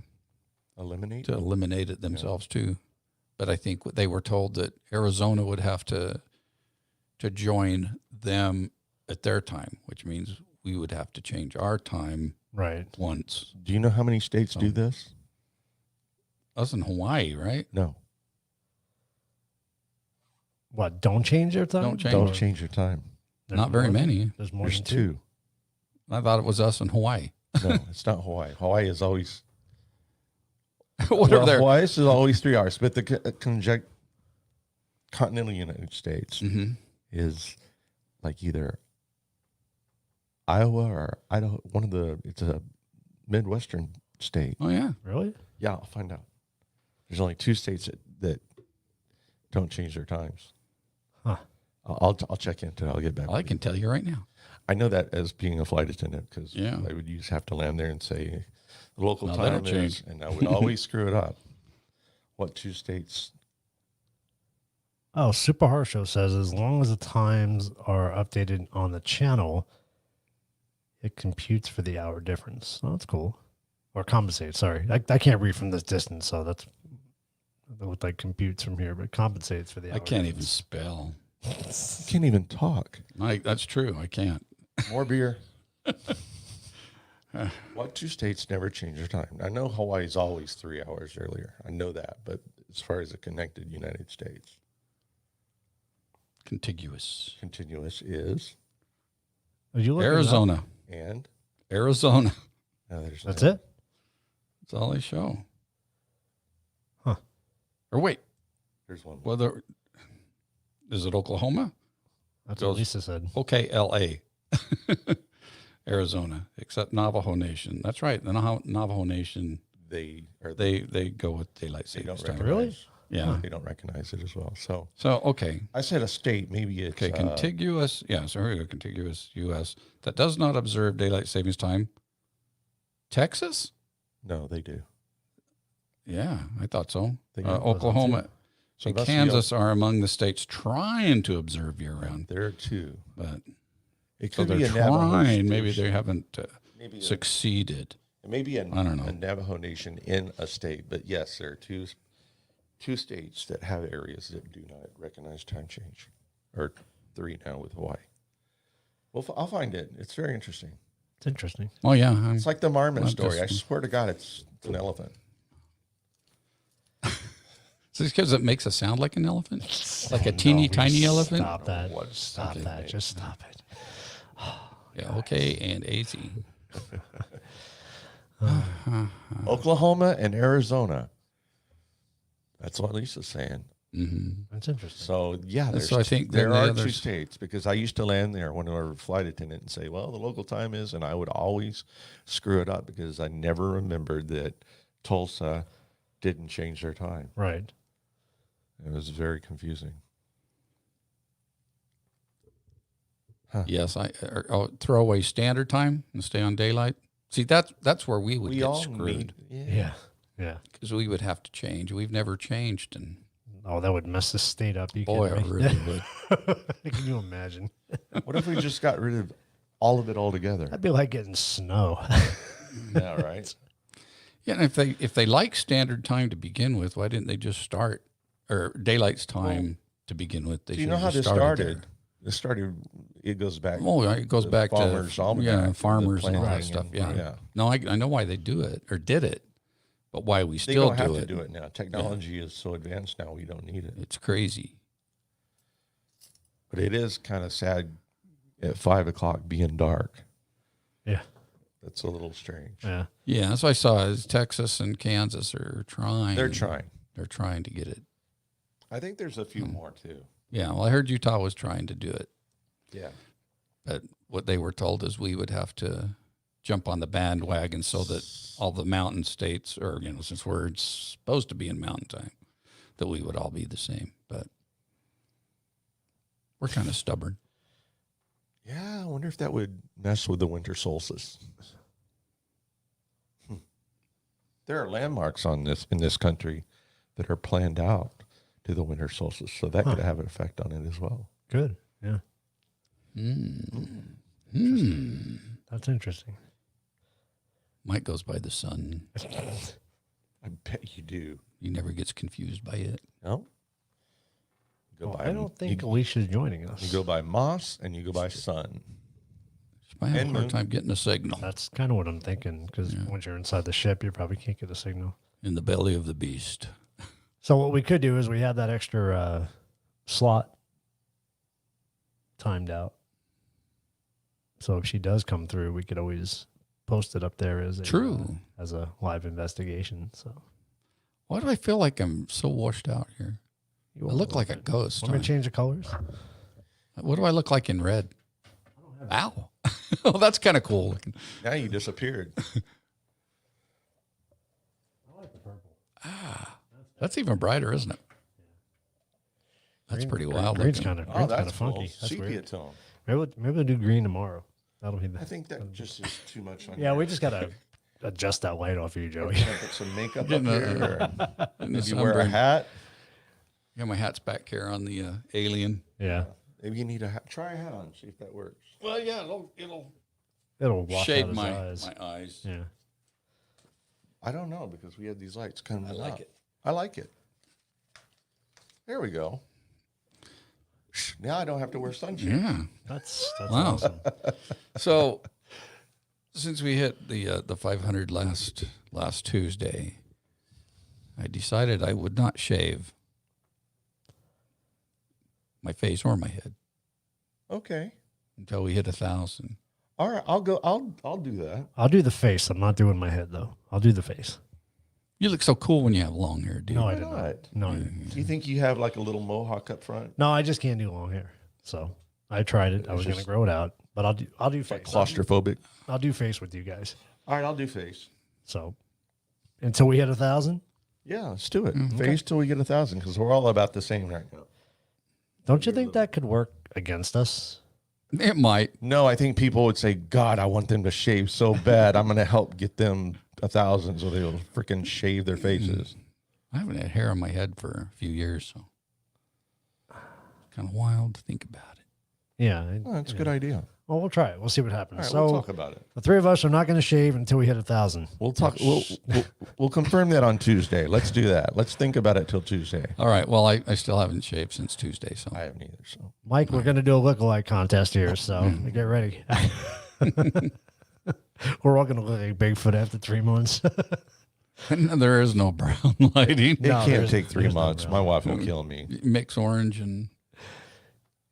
Eliminate. eliminate it themselves too, but I think they were told that Arizona would have to join them at their time, which means we would have to change our time Right. once. Do you know how many states do this? Us in Hawaii, right? No. What? Don't change your time? Don't change. Don't change your time. There's Not very more than- many. There's more There's than two. I thought it was us in Hawaii. No, it's not Hawaii. Hawaii is always Whatever well, they're. Hawaii is always 3 hours, but the continental United States Mhm. is like either Iowa or Idaho. It's a Midwestern state. Oh yeah. Really? Yeah, I'll find out. There's only 2 states that don't change their times. Huh. I'll check into it. I'll get back. Well, I with can tell you right now. you. I know that as being a flight attendant because Yeah. I would just have to land there and say the local Now time that'll is, change. and I would always screw it up. What 2 states? Oh, Super Horror Show says as long as the times are updated on the channel, it computes for the hour difference. Oh, that's cool. Or compensates. Sorry, I can't read from this distance, so that's what like computes from here, but compensates for the hour. I can't even difference. spell. You can't even talk. That's true. I can't. More beer. What two states never change their time? I know Hawaii's always 3 hours earlier. I know that. But as far as the connected United States, Contiguous. continuous is. Are you looking up? Arizona. And Arizona. no, there's That's not. it? That's all they show. Huh. Or wait, There's one. whether is it Oklahoma? That's what Goes- Lisa said. Okay, L.A. Arizona, except Navajo Nation. That's right. The Navajo Nation, They are. they go with daylight They don't savings time. recognize. Really? Yeah. They don't recognize it as well. So So okay, I said a state. Maybe it's okay, contiguous. Yeah, so here we go. Contiguous U.S. that does not observe daylight savings time. Texas. no, they do. Yeah, I thought so. They got Oklahoma So and that's the Kansas are among the states trying to observe year round, There are two. but It so could be they're a Navajo trying. Maybe station. they haven't Maybe a- succeeded. Maybe a, I don't know. a Navajo Nation in a state, but yes, there are two states that have areas that do not recognize time change, or 3 now with Hawaii. Well, I'll find it. It's very interesting. It's interesting. Oh yeah, It's like the Marmot I'm story. I just- swear to God, it's an elephant. so it's because it makes it sound like an elephant, like a teeny tiny elephant. Stop that. What Stop fucking that. name. Just stop it. Yeah, okay, and AZ. Oklahoma and Arizona. That's what Lisa's saying. That's interesting. So yeah, So I think there then the are two others- states, because I used to land there when I was a flight attendant and say, well, the local time is, and I would always screw it up because I never remembered that Tulsa didn't change their time. Right. It was very confusing. Yes, I'll throw away standard time and stay on daylight. See, that's where we would We get all screwed need, Yeah. Yeah. because we would have to change. We've never changed, and Oh, that would mess the state up. You boy, I kidding me? really would. Can you imagine? What if we just got rid of all of it altogether? That'd be like getting snow. Yeah, right. Yeah, and if they like standard time to begin with, why didn't they just start or daylight's time to begin with? They Do you should know have how just this started started? This started. It goes back. Oh, yeah, it goes the back Farmer's to Almanac, the farmers and all that planting stuff. and- Yeah. yeah. No, I know why they do it or did it, but why we They still don't have do to it. do it now. Technology is so advanced now. We don't need it. It's crazy. But it is kind of sad at 5 o'clock being dark. Yeah. That's a little strange. Yeah. Yeah, that's what I saw. Is Texas and Kansas are trying. They're trying. They're trying to get it. I think there's a few Hmm. more too. Yeah. Well, I heard Utah was trying to do it, Yeah. but what they were told is we would have to jump on the bandwagon so that all the mountain states, or since we're supposed to be in mountain time, that we would all be the same. But we're kind of stubborn. Yeah, I wonder if that would mess with the winter solstice. There are landmarks in this country that are planned out to the winter solstice, so that could have an effect on it as well. Good. Yeah. Hmm. That's interesting. Mike goes by the sun. I bet you do. He never gets confused by it. No? You go Well, by, I don't think you, Alicia's joining us. you go by moss and you go by sun. I have a And hard moon. time getting a signal That's kind of what I'm thinking, because once you're inside the ship, you probably can't get a signal. in the belly of the beast. So what we could do is we have that extra slot timed out. So if she does come through, we could always post it up there as a, True. as a live investigation. So Why do I feel like I'm so washed out here? you I look like a ghost. Want me to change the colors? What do I look like in red? Ow. Oh, that's kind of cool looking. Now you disappeared. That's even brighter, isn't it? That's pretty wild. Green's looking. kind of Oh, that's funky. cool. That's Sepia weird. tone. Maybe we'll do green tomorrow. That'll be the. I think that just is too much on Yeah, your we just gotta adjust that light off you, Joey. Can I put some makeup up Getting here. Getting Maybe the wear a sunburn. hat. Yeah, my hat's back here on the alien. Yeah, Maybe you need a hat. Try a hat on. See if that works. Well, yeah, it'll it'll wash shade out his my eyes. my eyes. Yeah, I don't know because we have these lights coming I like up. it. I like it. There we go. Shh, Now I don't have to wear sunshade. Yeah. That's Wow. awesome. So since we hit the 500 last Tuesday, I decided I would not shave my face or my head Okay. until we hit 1,000. All right. I'll go. I'll do that. I'll do the face. I'm not doing my head though. I'll do the face. You look so cool when you have long hair, dude. No, I Why did not. not? No, I didn't. Do you think you have like a little mohawk up front? No, I just can't do long hair. So I tried it. I was going to grow it out, but I'll do face. Claustrophobic. I'll do face with you guys. All right. I'll do face. So until we hit 1,000, Yeah, let's do it. Face till we get 1,000 because we're all about the same right now. don't you think that could work against us? It might. No, I think people would say, God, I want them to shave so bad. I'm going to help get them 1,000 so they'll freaking shave their faces. I haven't had hair on my head for a few years, so kind of wild to think about it. Yeah. Oh, that's a good idea. Well, we'll try it. We'll see what All happens. right, So we'll talk about it. the three of us are not going to shave until we hit 1,000. We'll talk. We'll confirm that on Tuesday. Let's do that. Let's think about it till Tuesday. All right. Well, I still haven't shaved since Tuesday, so I haven't either. So Mike, we're going to do a lookalike contest here, so get ready. We're all going to look like Bigfoot after 3 months. there is no brown lighting. it No, can't there's- take 3 there's no months. brown. My wife will kill me. Mix orange and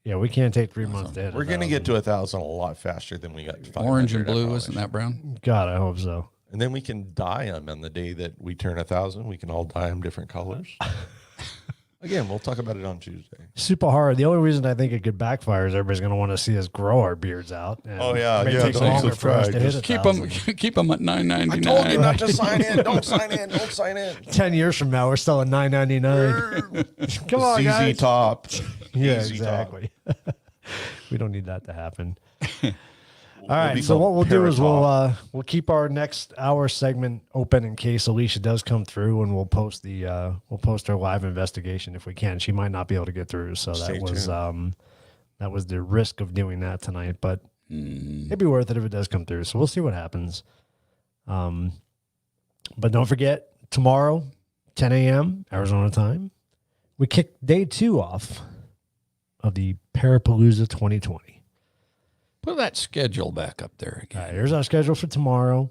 Yeah, we can't take 3 months to hit We're going to 1,000. get to 1,000 a lot faster than we got. To orange and 500, I blue. promise Isn't you. that brown? God, I hope so. And then we can dye them on the day that we turn 1,000. We can all dye them different colors. Again, we'll talk about it on Tuesday. Super hard. The only reason I think it could backfire is everybody's going to want to see us grow our beards out. And Oh, yeah, it may yeah, take don't longer for us subscribe. to hit Just Keep 1,000. keep them at $9.99. I told you not to sign in. Don't sign in. Don't sign in. 10 years from now, we're still at $9.99. Come on, ZZ guys. Top. Yeah, ZZ Top. exactly. We don't need that to happen. All right. be So what called we'll do is Paratop. we'll keep our next hour segment open in case Alicia does come through, and we'll post her live investigation if we can. She might not be able to get through, so Stay that was the risk of doing that tonight. But it'd be worth it if it does come through. So we'll see what happens. But don't forget tomorrow, 10 a.m. Arizona time, we kick day 2 off of the Parapalooza 2020. Put that schedule back up there again. All right, here's our schedule for tomorrow.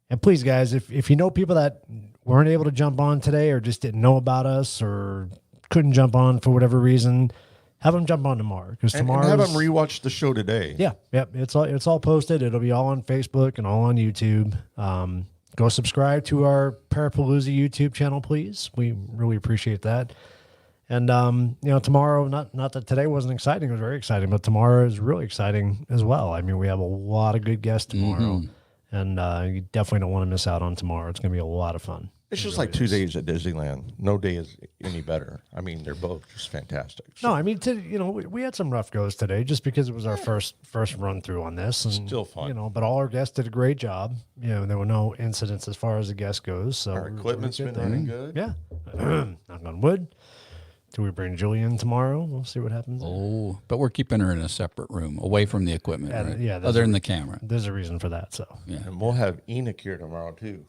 And please, guys, if you know people that weren't able to jump on today or just didn't know about us or couldn't jump on for whatever reason, have them jump on tomorrow. Because And tomorrow, have them rewatch the show today. yeah, yep, it's all posted. It'll be all on Facebook and all on YouTube. Go subscribe to our Parapalooza YouTube channel, please. We really appreciate that. And tomorrow, not that today wasn't exciting, it was very exciting, but tomorrow is really exciting as well. I mean, we have a lot of good guests tomorrow, and you definitely don't want to miss out on tomorrow. It's going to be a lot of fun. It's just like 2 days at Disneyland. No day is any better. I mean, they're both just fantastic. No, I mean, we had some rough goes today just because it was our first run through on this. And, Still fun. But all our guests did a great job. There were no incidents as far as the guest goes. So Our we were equipment's good been there. running good. Yeah. Knock on wood. Do we bring Julian tomorrow? We'll see what happens. Oh, but we're keeping her in a separate room, away from the equipment, Yeah, right? yeah, that's Other a- than the camera. There's a reason for that. So, And we'll have Enoch here tomorrow, too.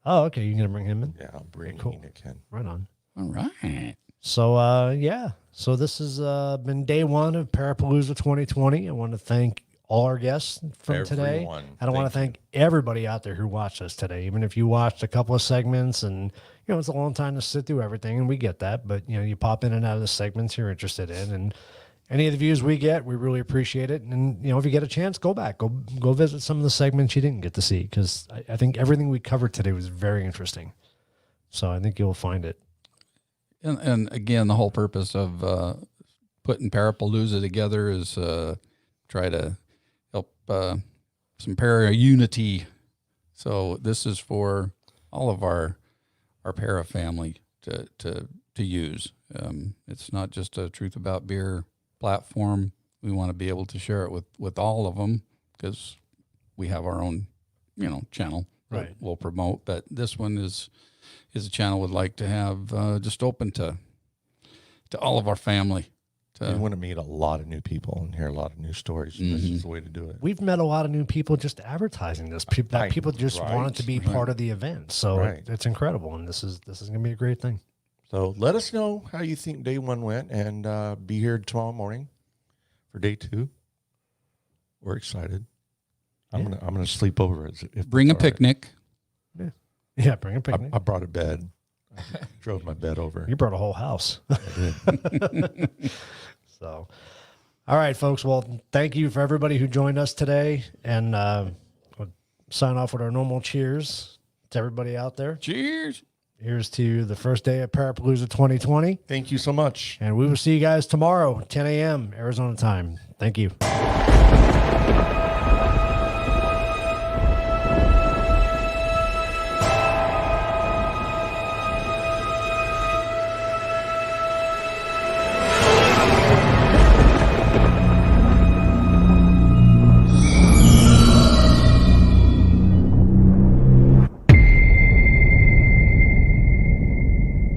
oh, okay. You're gonna bring him in. Yeah, I'll bring Cool. Enoch in. Right on. All right. So, yeah. So this has been day 1 of Parapalooza 2020. I want to thank all our guests from today. Everyone. And I want to thank everybody out there who watched us today. Even if you watched a couple of segments, and it's a long time to sit through everything, and we get that. But you pop in and out of the segments you're interested in, and any of the views we get, we really appreciate it. And if you get a chance, go back, go visit some of the segments you didn't get to see, because I think everything we covered today was very interesting. So I think you'll find it. And again, the whole purpose of putting Parapalooza together is try to help some para unity. So this is for all of our para family to use. It's not just a Truth About Beer platform. We want to be able to share it with all of them, because we have our own channel that Right. we'll promote. But this one is a channel we'd like to have just open to all of our family. We want to meet a lot of new people and hear a lot of new stories. This is the way to do it. We've met a lot of new people just advertising this. People that Right. people just wanted to be part of the event. So Right. it's incredible, and this is going to be a great thing. So let us know how you think day 1 went, and be here tomorrow morning for day 2. We're excited. I'm gonna sleep over. If Bring a it's all right. picnic. Yeah, bring a picnic. I brought a bed. I drove my bed over. You brought a whole house. I did. So, all right, folks. Well, thank you for everybody who joined us today, and we'll sign off with our normal cheers to everybody out there. Cheers. Here's to the first day of Parapalooza 2020, Thank you so much. and we will see you guys tomorrow, 10 a.m. Arizona time. Thank you.